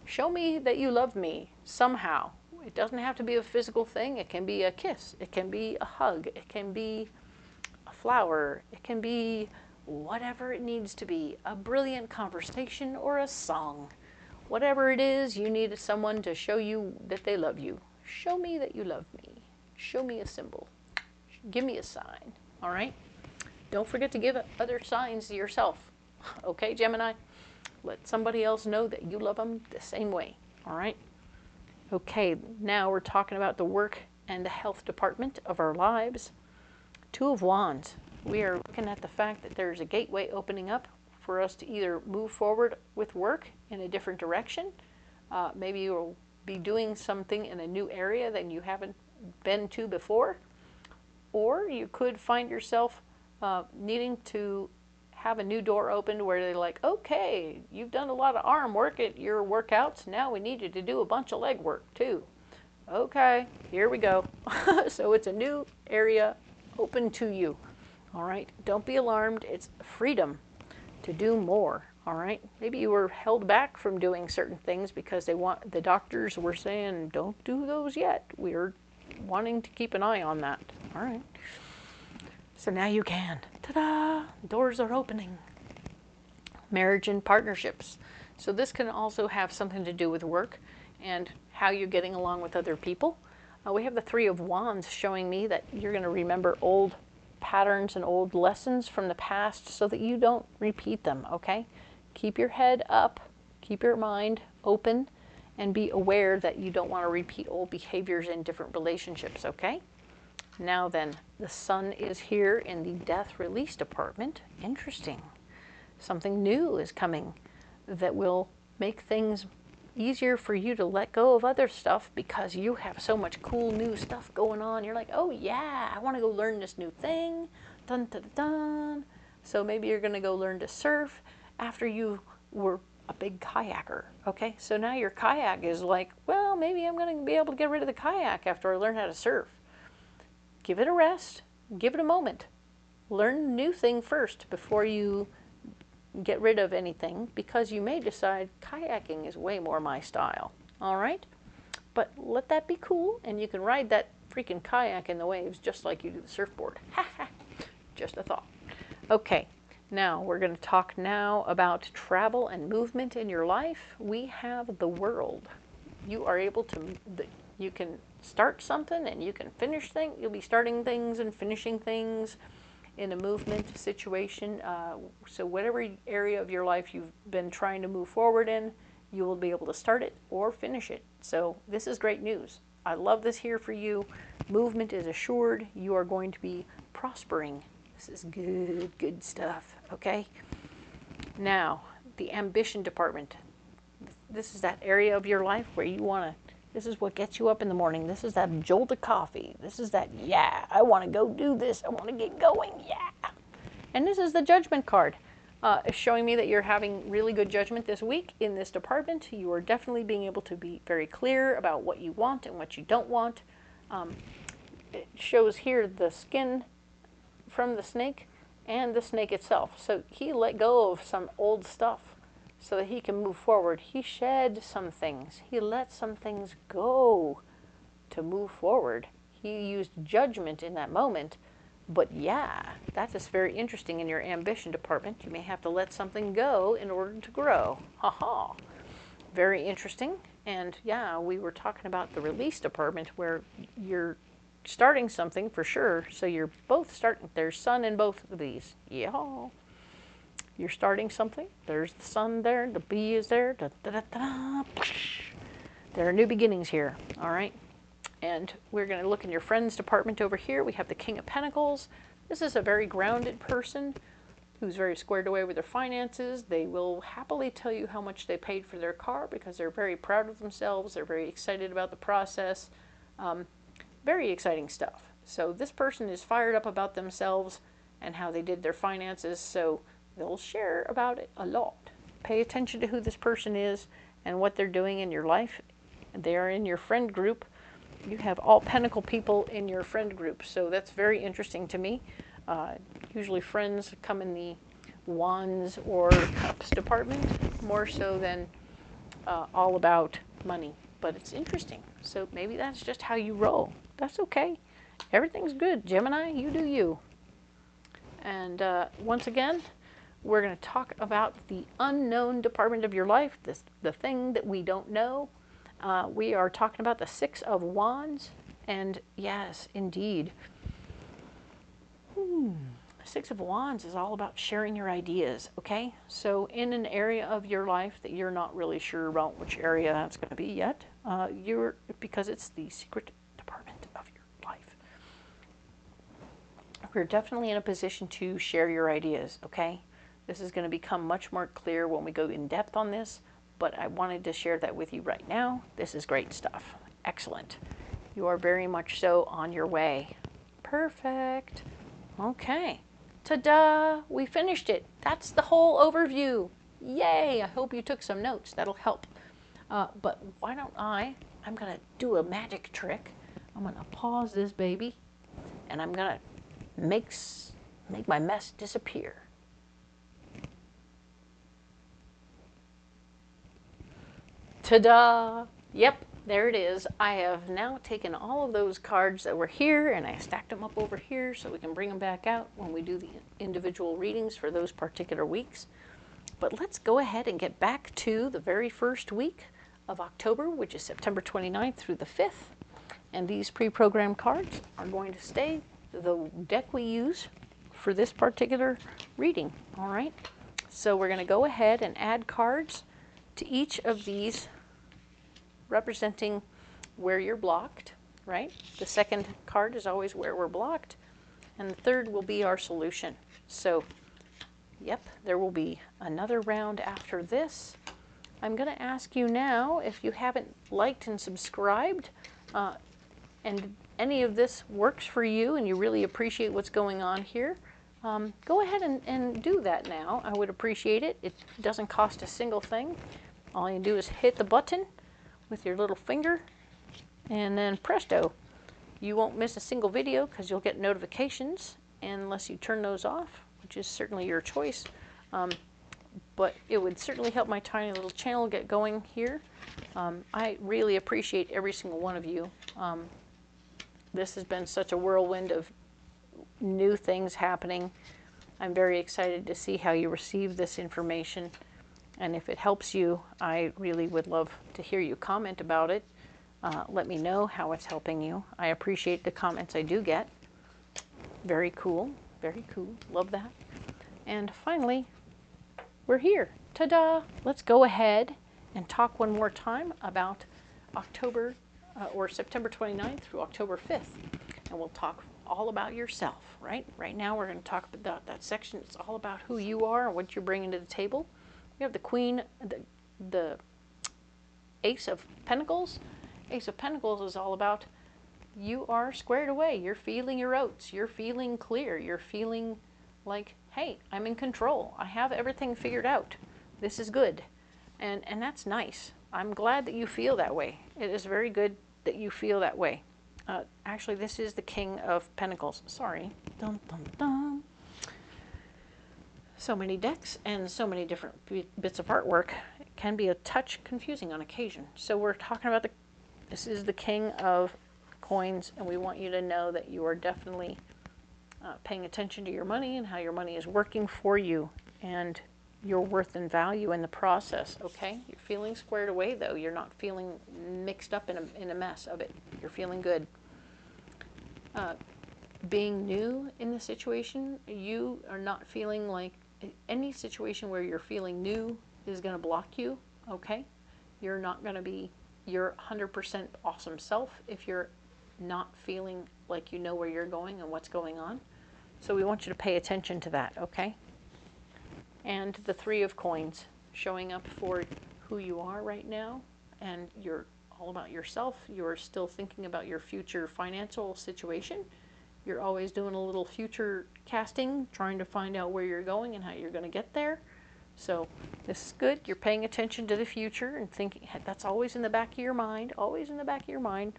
show me that you love me somehow. It doesn't have to be a physical thing. It can be a kiss. It can be a hug. It can be a flower. It can be whatever it needs to be. A brilliant conversation or a song. Whatever it is, you need someone to show you that they love you. Show me that you love me. Show me a symbol. Give me a sign. All right? Don't forget to give other signs to yourself. Okay, Gemini? Let somebody else know that you love them the same way. All right? Okay, now we're talking about the work and the health department of our lives. 2 of Wands. We are looking at the fact that there's a gateway opening up for us to either move forward with work in a different direction. Maybe you'll be doing something in a new area that you haven't been to before. Or you could find yourself needing to have a new door opened where they're like, okay, you've done a lot of arm work at your workouts. Now we need you to do a bunch of leg work too. Okay, here we go. So it's a new area open to you. All right, don't be alarmed. It's freedom to do more. All right, maybe you were held back from doing certain things because the doctors were saying, don't do those yet. We're wanting to keep an eye on that. All right. So now you can. Ta-da! Doors are opening. Marriage and partnerships. So this can also have something to do with work and how you're getting along with other people. We have the 3 of Wands showing me that you're going to remember old patterns and old lessons from the past so that you don't repeat them, okay? Keep your head up, keep your mind open, and be aware that you don't want to repeat old behaviors in different relationships, okay? Now then, the Sun is here in the death release department. Interesting. Something new is coming that will make things easier for you to let go of other stuff because you have so much cool new stuff going on. You're like, oh yeah, I want to go learn this new thing. Dun, dun, dun. So maybe you're going to go learn to surf after you were a big kayaker. Okay, so now your kayak is like, well, maybe I'm going to be able to get rid of the kayak after I learn how to surf. Give it a rest. Give it a moment. Learn a new thing first before you get rid of anything, because you may decide kayaking is way more my style. All right? But let that be cool, and you can ride that freaking kayak in the waves just like you do the surfboard. Ha ha. Just a thought. Okay, now we're going to talk now about travel and movement in your life. We have the World. You are able to, you can start something and you can finish things. You'll be starting things and finishing things in a movement situation. So whatever area of your life you've been trying to move forward in, you will be able to start it or finish it. So this is great news. I love this here for you. Movement is assured. You are going to be prospering. This is good, good stuff, okay? Now, the ambition department. This is that area of your life where you want to, this is what gets you up in the morning. This is that jolt of coffee. This is that, yeah, I want to go do this. I want to get going, yeah. And this is the judgment card. It's showing me that you're having really good judgment this week in this department. You are definitely being able to be very clear about what you want and what you don't want. It shows here the skin from the snake and the snake itself. So he let go of some old stuff so that he can move forward. He shed some things. He let some things go to move forward. He used judgment in that moment. But yeah, that is very interesting in your ambition department. You may have to let something go in order to grow. Ha-ha. Very interesting. And yeah, we were talking about the release department where you're starting something for sure. So you're both starting. There's sun in both of these. Yeah. You're starting something. There's the sun there. The bee is there. Da, da, da, da. There are new beginnings here. All right. And we're going to look in your friends department over here. We have the King of Pentacles. This is a very grounded person who's very squared away with their finances. They will happily tell you how much they paid for their car because they're very proud of themselves. They're very excited about the process. Very exciting stuff. So this person is fired up about themselves and how they did their finances. So they'll share about it a lot. Pay attention to who this person is and what they're doing in your life. They are in your friend group. You have all Pentacle people in your friend group, so that's very interesting to me. Usually friends come in the Wands or Cups department, more so than all about money. But it's interesting, so maybe that's just how you roll. That's okay. Everything's good. Gemini, you do you. And once again, we're going to talk about the unknown department of your life, the thing that we don't know. We are talking about the Six of Wands, and yes, indeed. Six of Wands is all about sharing your ideas, okay? So in an area of your life that you're not really sure about which area that's going to be yet, because it's the secret department of your life. We're definitely in a position to share your ideas, okay? This is going to become much more clear when we go in depth on this. But I wanted to share that with you right now. This is great stuff. Excellent. You are very much so on your way. Perfect. Okay. Ta-da! We finished it. That's the whole overview. Yay! I hope you took some notes. That'll help. But why don't I'm going to do a magic trick. I'm going to pause this baby, and I'm going to make my mess disappear. Ta-da! Yep, there it is. I have now taken all of those cards that were here and I stacked them up over here so we can bring them back out when we do the individual readings for those particular weeks. But let's go ahead and get back to the very first week of October, which is September 29th through the 5th. And these pre-programmed cards are going to stay the deck we use for this particular reading. All right, so we're going to go ahead and add cards to each of these representing where you're blocked, right? The second card is always where we're blocked, and the third will be our solution. So, yep, there will be another round after this. I'm going to ask you now, if you haven't liked and subscribed, and any of this works for you and you really appreciate what's going on here, go ahead and do that now. I would appreciate it. It doesn't cost a single thing. All you do is hit the button with your little finger, and then presto, you won't miss a single video because you'll get notifications unless you turn those off, which is certainly your choice. But it would certainly help my tiny little channel get going here. I really appreciate every single one of you. This has been such a whirlwind of new things happening. I'm very excited to see how you receive this information. And if it helps you, I really would love to hear you comment about it. Let me know how it's helping you. I appreciate the comments I do get. Very cool. Very cool. Love that. And finally, we're here. Ta-da! Let's go ahead and talk one more time about October or September 29th through October 5th. And we'll talk all about yourself, right? Right now we're going to talk about that section. It's all about who you are and what you're bringing to the table. We have the Queen, the Ace of Pentacles. Ace of Pentacles is all about you are squared away. You're feeling your oats. You're feeling clear. You're feeling like, hey, I'm in control. I have everything figured out. This is good. And that's nice. I'm glad that you feel that way. It is very good that you feel that way. Actually, this is the King of Pentacles. Sorry. Dun, dun, dun. So many decks and so many different bits of artwork. It can be a touch confusing on occasion. So we're talking about this is the King of Coins, and we want you to know that you are definitely paying attention to your money and how your money is working for you and your worth and value in the process, okay? You're feeling squared away, though. You're not feeling mixed up in a mess of it. You're feeling good. Being new in the situation, you are not feeling like any situation where you're feeling new is going to block you, okay? You're not going to be your 100% awesome self if you're not feeling like you know where you're going and what's going on. So we want you to pay attention to that, okay? And the Three of Coins, showing up for who you are right now, and you're all about yourself. You're still thinking about your future financial situation. You're always doing a little future casting, trying to find out where you're going and how you're going to get there. So this is good. You're paying attention to the future and thinking, that's always in the back of your mind, always in the back of your mind.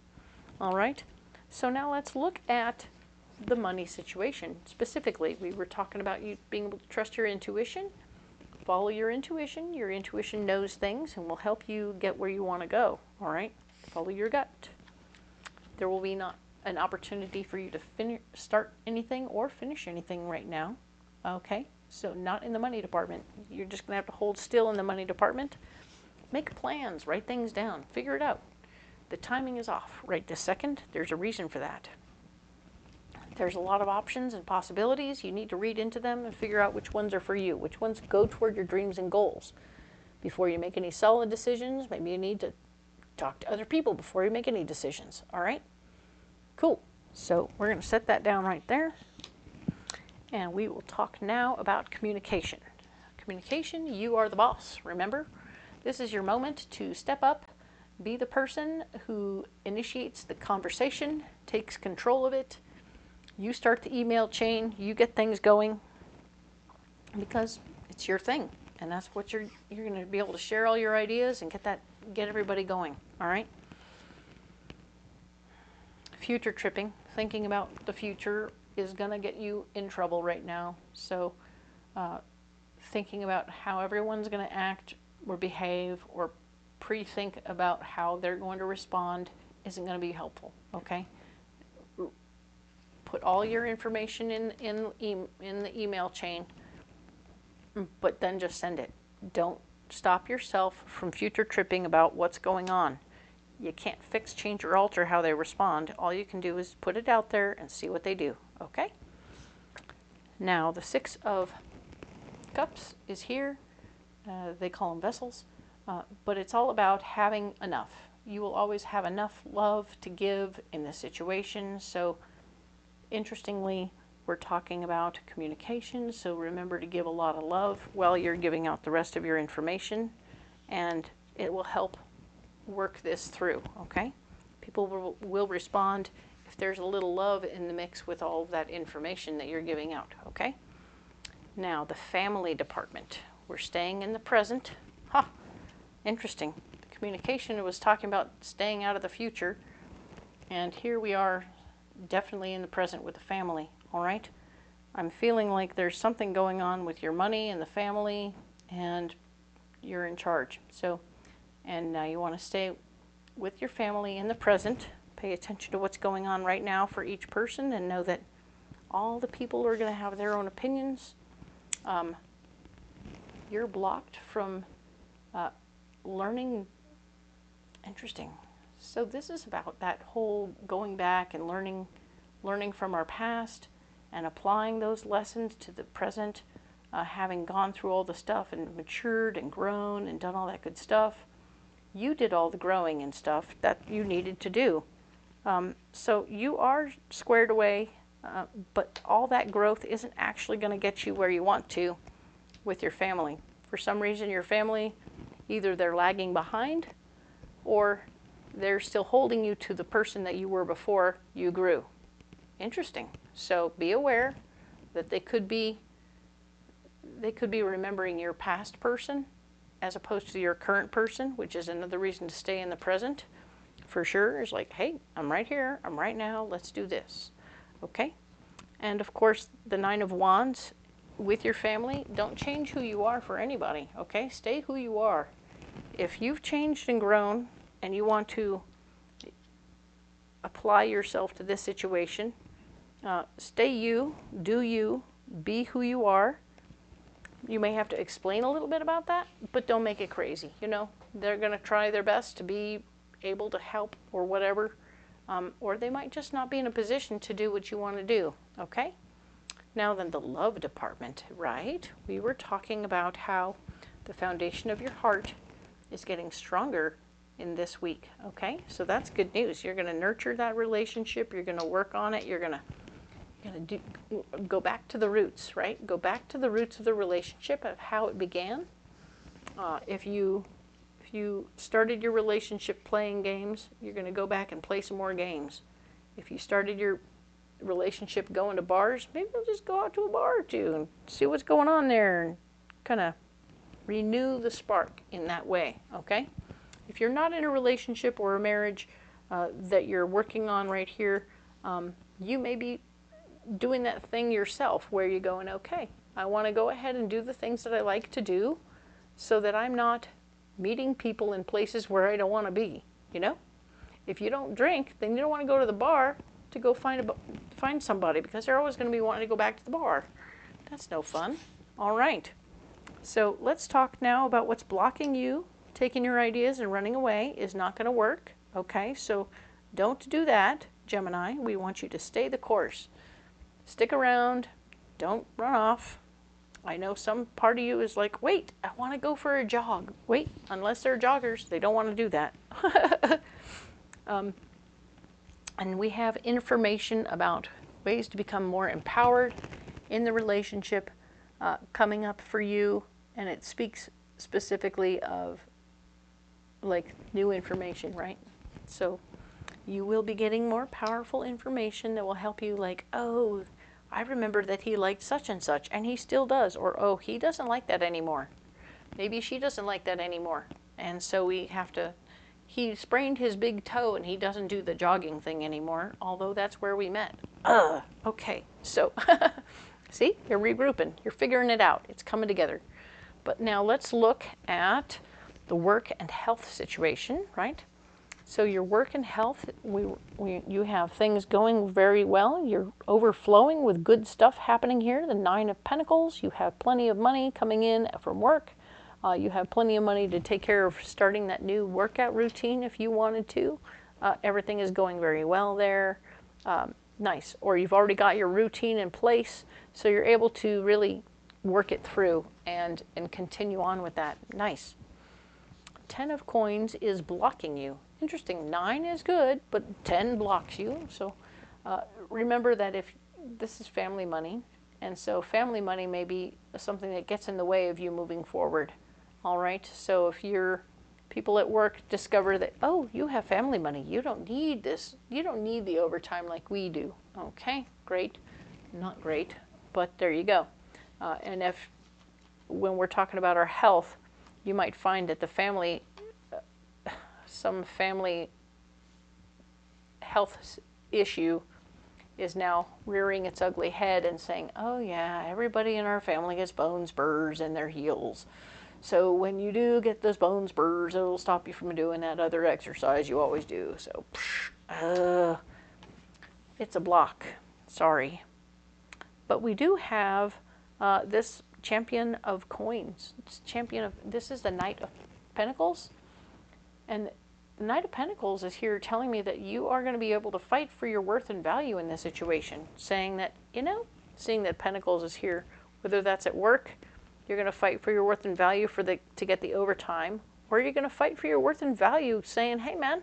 All right. So now let's look at the money situation. Specifically, we were talking about you being able to trust your intuition. Follow your intuition. Your intuition knows things and will help you get where you want to go. All right? Follow your gut. There will be not an opportunity for you to start anything or finish anything right now. Okay? So not in the money department. You're just going to have to hold still in the money department. Make plans. Write things down. Figure it out. The timing is off right this second. There's a reason for that. There's a lot of options and possibilities. You need to read into them and figure out which ones are for you, which ones go toward your dreams and goals. Before you make any solid decisions, maybe you need to talk to other people before you make any decisions. All right? Cool. So we're going to set that down right there. And we will talk now about communication. Communication, you are the boss, remember? This is your moment to step up, be the person who initiates the conversation, takes control of it. You start the email chain, you get things going because it's your thing. And that's what you're going to be able to share all your ideas and get everybody going. All right? Future tripping, thinking about the future is going to get you in trouble right now. So thinking about how everyone's going to act or behave or pre-think about how they're going to respond isn't going to be helpful. Okay? Put all your information in the email chain, but then just send it. Don't stop yourself from future tripping about what's going on. You can't fix, change, or alter how they respond. All you can do is put it out there and see what they do. Okay? Now, the Six of Cups is here. They call them vessels. But it's all about having enough. You will always have enough love to give in this situation. So, interestingly, we're talking about communication. So remember to give a lot of love while you're giving out the rest of your information. And it will help work this through, okay? People will respond if there's a little love in the mix with all of that information that you're giving out, okay? Now, the family department. We're staying in the present. Ha! Interesting. The communication was talking about staying out of the future. And here we are, definitely in the present with the family, all right? I'm feeling like there's something going on with your money and the family, and you're in charge. So, and now you want to stay with your family in the present. Pay attention to what's going on right now for each person and know that all the people are going to have their own opinions. You're blocked from learning. Interesting. So this is about that whole going back and learning from our past and applying those lessons to the present, having gone through all the stuff and matured and grown and done all that good stuff. You did all the growing and stuff that you needed to do. So you are squared away, but all that growth isn't actually going to get you where you want to with your family. For some reason, your family, either they're lagging behind or they're still holding you to the person that you were before you grew. Interesting. So be aware that they could be remembering your past person as opposed to your current person, which is another reason to stay in the present. For sure, is like, hey, I'm right here, I'm right now, let's do this. Okay? And of course, the Nine of Wands with your family, don't change who you are for anybody, okay? Stay who you are. If you've changed and grown and you want to apply yourself to this situation, stay you, do you, be who you are. You may have to explain a little bit about that, but don't make it crazy. You know, they're going to try their best to be able to help or whatever, or they might just not be in a position to do what you want to do, okay? Now then, the love department, right? We were talking about how the foundation of your heart is getting stronger in this week, okay? So that's good news. You're going to nurture that relationship. You're going to work on it. You're going to go back to the roots, right? Go back to the roots of the relationship, of how it began. If you started your relationship playing games, you're going to go back and play some more games. If you started your relationship going to bars, maybe we'll just go out to a bar or two and see what's going on there and kind of renew the spark in that way, okay? If you're not in a relationship or a marriage that you're working on right here, you may be doing that thing yourself where you're going, okay, I want to go ahead and do the things that I like to do so that I'm not meeting people in places where I don't want to be, you know? If you don't drink, then you don't want to go to the bar to go find somebody, because they're always going to be wanting to go back to the bar. That's no fun. All right. So let's talk now about what's blocking you. Taking your ideas and running away is not going to work. Okay, so don't do that, Gemini. We want you to stay the course. Stick around. Don't run off. I know some part of you is like, wait, I want to go for a jog. Wait, unless they're joggers, they don't want to do that. And we have information about ways to become more empowered in the relationship coming up for you, and it speaks specifically of like new information, right? So you will be getting more powerful information that will help you, like, oh, I remember that he liked such and such, and he still does. Or, oh, he doesn't like that anymore. Maybe she doesn't like that anymore. And so we have to, he sprained his big toe and he doesn't do the jogging thing anymore, although that's where we met. Okay, so, see, you're regrouping. You're figuring it out. It's coming together. But now let's look at the work and health situation, right? So your work and health, you have things going very well. You're overflowing with good stuff happening here. The Nine of Pentacles, you have plenty of money coming in from work. You have plenty of money to take care of starting that new workout routine if you wanted to. Everything is going very well there. Nice. Or you've already got your routine in place, so you're able to really work it through and continue on with that. Nice. 10 of Coins is blocking you. Interesting. 9 is good, but 10 blocks you. So remember that if this is family money, and so family money may be something that gets in the way of you moving forward. All right. So if your people at work discover that, oh, you have family money, you don't need this, you don't need the overtime like we do. Okay, great. Not great, but there you go. And if when we're talking about our health, you might find that the family, some family health issue is now rearing its ugly head and saying, oh yeah, everybody in our family gets bone spurs in their heels. So when you do get those bone spurs, it'll stop you from doing that other exercise you always do. So, it's a block. Sorry. But we do have this Champion of Coins. This is the Knight of Pentacles. And the Knight of Pentacles is here telling me that you are going to be able to fight for your worth and value in this situation, saying that, you know, seeing that Pentacles is here. Whether that's at work, you're going to fight for your worth and value to get the overtime, or you're going to fight for your worth and value saying, hey man,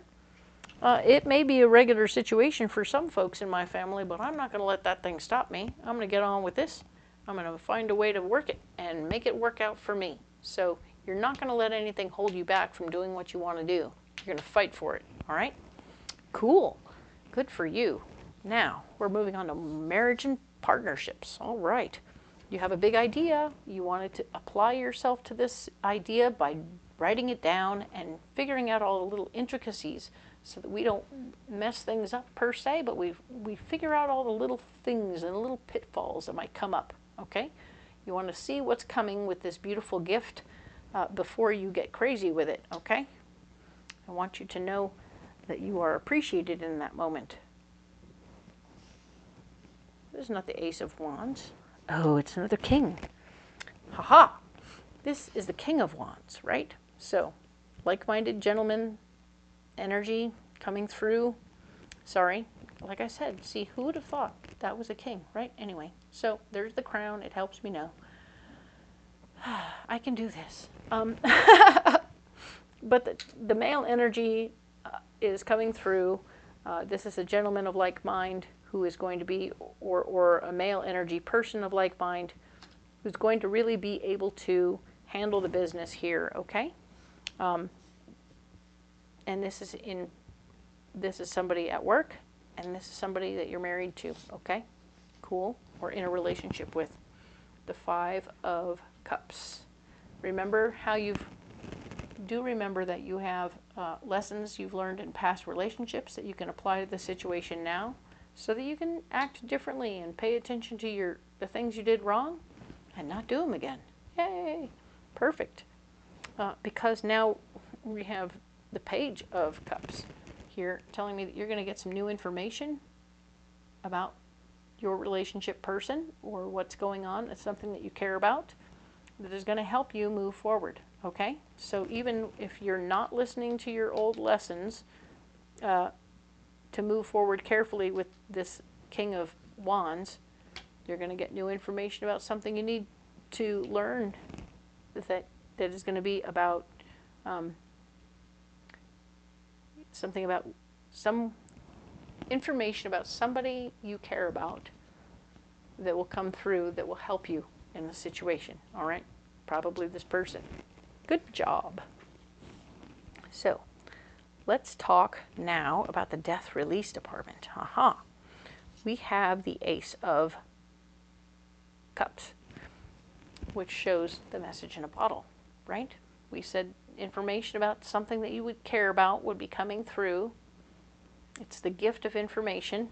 it may be a regular situation for some folks in my family, but I'm not going to let that thing stop me. I'm going to get on with this. I'm going to find a way to work it and make it work out for me. So you're not going to let anything hold you back from doing what you want to do. You're going to fight for it. All right? Cool. Good for you. Now, we're moving on to marriage and partnerships. All right. You have a big idea. You wanted to apply yourself to this idea by writing it down and figuring out all the little intricacies so that we don't mess things up per se, but we figure out all the little things and little pitfalls that might come up. Okay? You want to see what's coming with this beautiful gift before you get crazy with it. Okay? I want you to know that you are appreciated in that moment. This is not the Ace of Wands. Oh, it's another king. Haha! This is the King of Wands, right? So, like-minded gentleman energy coming through. Sorry, like I said, see, who would have thought that was a king, right? Anyway, so there's the crown. It helps me know. I can do this. But the male energy is coming through. This is a gentleman of like mind who is going to be, or a male energy person of like mind who's going to really be able to handle the business here, okay? And this is somebody at work, and this is somebody that you're married to, okay? Cool. Or in a relationship with. The Five of Cups. Remember how remember that you have lessons you've learned in past relationships that you can apply to the situation now so that you can act differently and pay attention to the things you did wrong and not do them again. Yay! Perfect. Because now we have the Page of Cups here telling me that you're going to get some new information about your relationship person or what's going on. It's something that you care about that is going to help you move forward. Okay? So even if you're not listening to your old lessons, to move forward carefully with this King of Wands, you're going to get new information about something you need to learn that is going to be about some information about somebody you care about that will come through that will help you in the situation. All right? Probably this person. Good job. So, let's talk now about the Death Release Department. Aha. We have the Ace of Cups, which shows the message in a bottle, right? We said information about something that you would care about would be coming through. It's the gift of information.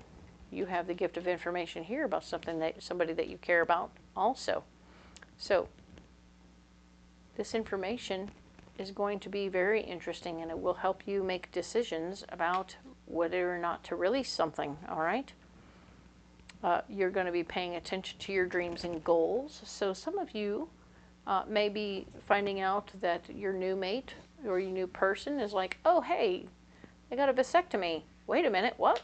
You have the gift of information here about somebody that you care about also. So, this information is going to be very interesting, and it will help you make decisions about whether or not to release something, all right? You're going to be paying attention to your dreams and goals. So some of you may be finding out that your new mate or your new person is like, oh, hey, they got a vasectomy. Wait a minute, what?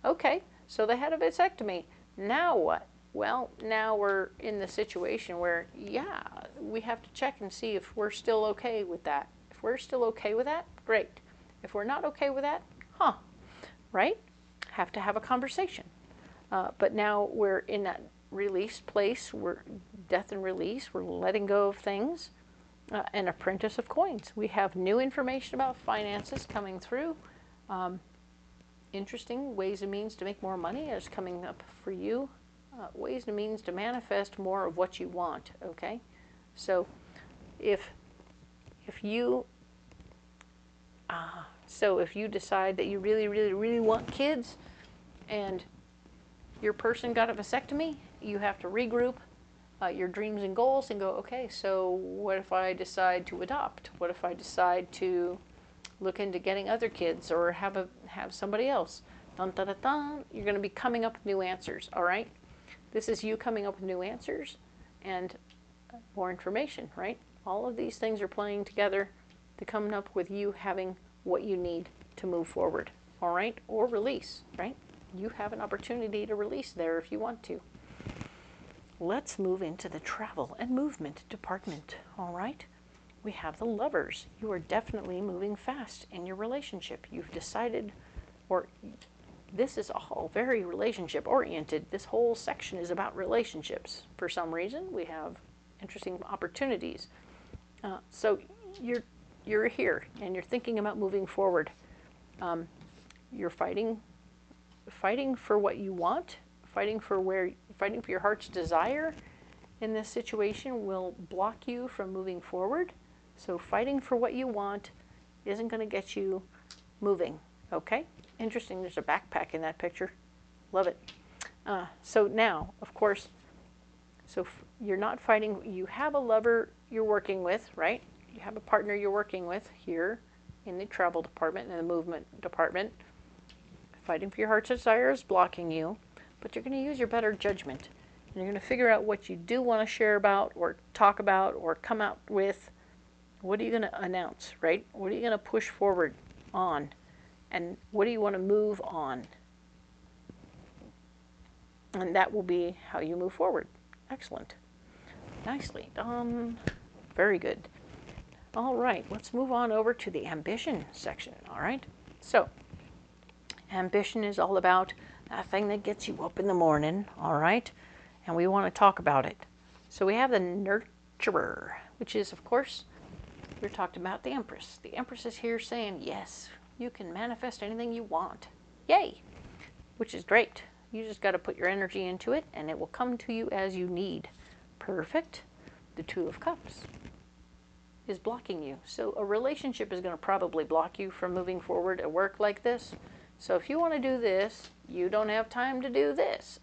Okay, so they had a vasectomy. Now what? Well, now we're in the situation where, yeah, we have to check and see if we're still okay with that. If we're still okay with that, great. If we're not okay with that, right? Have to have a conversation. But now we're in that release place. We're death and release. We're letting go of things. An apprentice of coins. We have new information about finances coming through. Interesting ways and means to make more money is coming up for you. Ways and means to manifest more of what you want, okay? So if you decide that you really, really, really want kids and your person got a vasectomy, you have to regroup your dreams and goals and go, okay, so what if I decide to adopt? What if I decide to look into getting other kids or have somebody else? Dun, dun, dun, dun. You're going to be coming up with new answers, all right? This is you coming up with new answers and more information, right? All of these things are playing together to come up with you having what you need to move forward, all right? Or release, right? You have an opportunity to release there if you want to. let's move into the travel and movement department. All right. We have the Lovers. You are definitely moving fast in your relationship. You've decided, or this is all very relationship oriented. This whole section is about relationships. For some reason, we have interesting opportunities. So you're here and you're thinking about moving forward. You're fighting for what you want, fighting for your heart's desire in this situation will block you from moving forward. So fighting for what you want isn't going to get you moving. Okay? Interesting. There's a backpack in that picture. Love it. So now, of course, you're not fighting. You have a lover you're working with, right? You have a partner you're working with here in the travel department and the movement department. Fighting for your heart's desire is blocking you, but you're going to use your better judgment. And you're going to figure out what you do want to share about or talk about or come out with. What are you going to announce, right? What are you going to push forward on? And what do you want to move on? And that will be how you move forward. Excellent. Nicely done. Very good. All right, let's move on over to the ambition section, all right? So, ambition is all about that thing that gets you up in the morning, all right? And we want to talk about it. So we have the nurturer, which is, of course, we talked about the Empress. The Empress is here saying, yes, you can manifest anything you want. Yay! Which is great. You just got to put your energy into it, and it will come to you as you need. Perfect. The Two of Cups is blocking you. So a relationship is going to probably block you from moving forward at work like this. So if you want to do this, you don't have time to do this.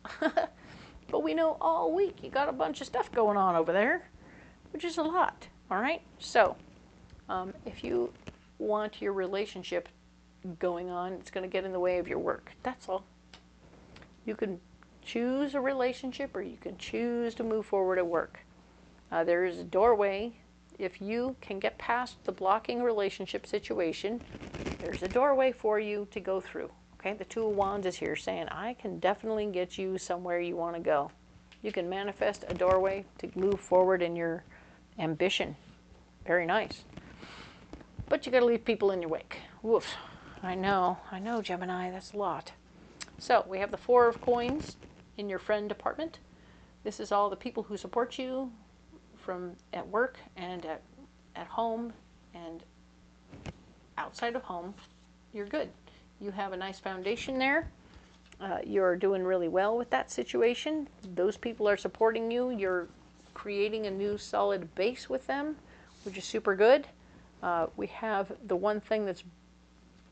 But we know all week you got a bunch of stuff going on over there, which is a lot. All right? So if you want your relationship going on, it's going to get in the way of your work. That's all. You can choose a relationship or you can choose to move forward at work. There is a doorway. If you can get past the blocking relationship situation, there's a doorway for you to go through. Okay, the Two of Wands is here saying, I can definitely get you somewhere you want to go. You can manifest a doorway to move forward in your ambition. Very nice. But you got to leave people in your wake. Woof. I know, Gemini, that's a lot. So we have the Four of Coins in your friend department. This is all the people who support you from at work and at home and outside of home. You're good. You have a nice foundation there. You're doing really well with that situation. Those people are supporting you. You're creating a new solid base with them, which is super good. We have the one thing that's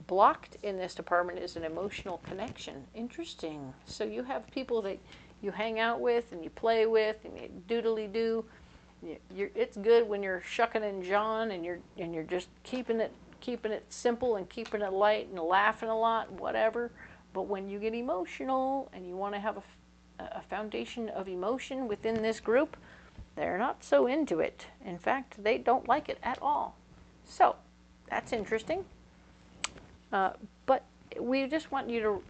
blocked in this department is an emotional connection. Interesting. So you have people that you hang out with and you play with and you doodly-do. It's good when you're shucking and jawing and you're just keeping it simple and keeping it light and laughing a lot, whatever. But when you get emotional and you want to have a foundation of emotion within this group, they're not so into it. In fact, they don't like it at all. So that's interesting. But we just want you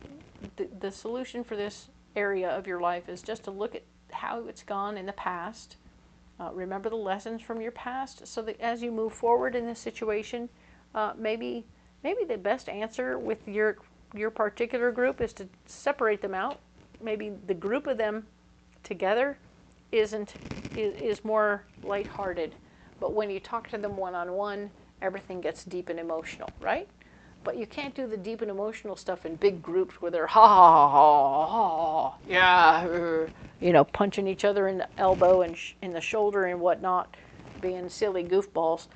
to, the solution for this area of your life is just to look at how it's gone in the past. Remember the lessons from your past so that as you move forward in this situation, maybe the best answer with your particular group is to separate them out. Maybe the group of them together is more lighthearted. But when you talk to them one-on-one, everything gets deep and emotional, right? But you can't do the deep and emotional stuff in big groups where they're ha ha ha ha, yeah, punching each other in the elbow and in the shoulder and whatnot, being silly goofballs.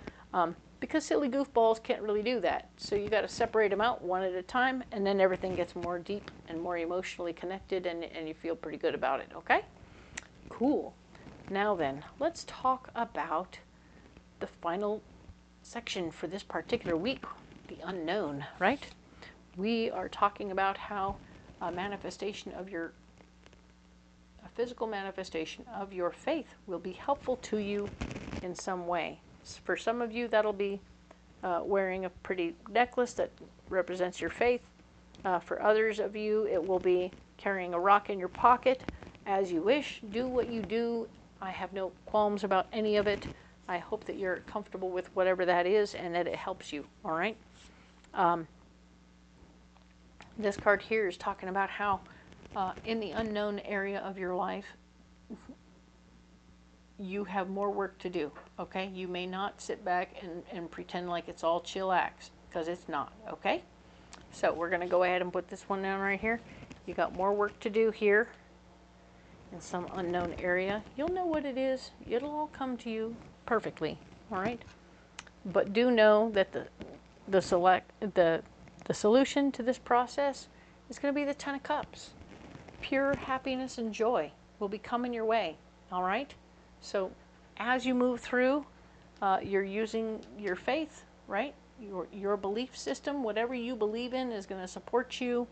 Because silly goofballs can't really do that. So you got to separate them out one at a time, and then everything gets more deep and more emotionally connected, and you feel pretty good about it, okay? Cool. Now then, let's talk about the final section for this particular week, the unknown, right? We are talking about how a physical manifestation of your faith will be helpful to you in some way. For some of you, that'll be wearing a pretty necklace that represents your faith. For others of you, it will be carrying a rock in your pocket as you wish. Do what you do. I have no qualms about any of it. I hope that you're comfortable with whatever that is and that it helps you, all right? This card here is talking about how in the unknown area of your life, you have more work to do, okay? You may not sit back and pretend like it's all chillax, because it's not, okay? So we're going to go ahead and put this one down right here. You got more work to do here in some unknown area. You'll know what it is. It'll all come to you perfectly, all right? But do know that the solution to this process is going to be the Ten of Cups. Pure happiness and joy will be coming your way, all right? So as you move through, you're using your faith, right? Your belief system, whatever you believe in, is going to support you.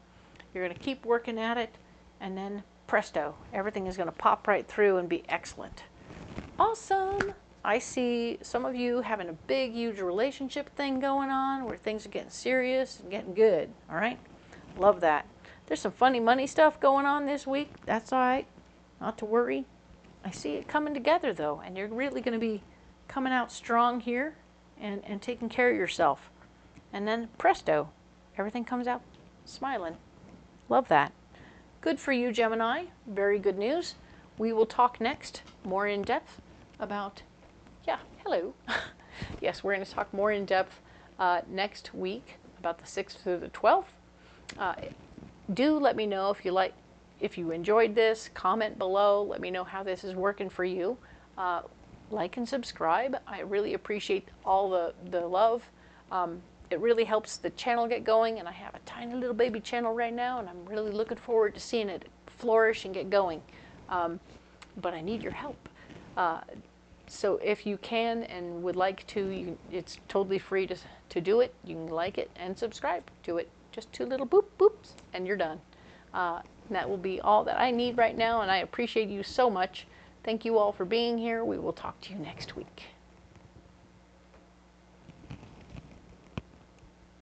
You're going to keep working at it, and then presto, everything is going to pop right through and be excellent. Awesome! I see some of you having a big, huge relationship thing going on where things are getting serious and getting good, all right? Love that. There's some funny money stuff going on this week. That's all right. Not to worry. I see it coming together, though, and you're really going to be coming out strong here and taking care of yourself. And then presto, everything comes out smiling. Love that. Good for you, Gemini. Very good news. We will talk next more in depth about, yeah, hello. Yes, we're going to talk more in depth next week about the 6th through the 12th. Do let me know if you enjoyed this. Comment below. Let me know how this is working for you. Like and subscribe. I really appreciate all the love. It really helps the channel get going, and I have a tiny little baby channel right now, and I'm really looking forward to seeing it flourish and get going. But I need your help. So if you can and would like to, it's totally free to do it. You can like it and subscribe to it. Just 2 little boop boops, and you're done. That will be all that I need right now, and I appreciate you so much. Thank you all for being here. We will talk to you next week.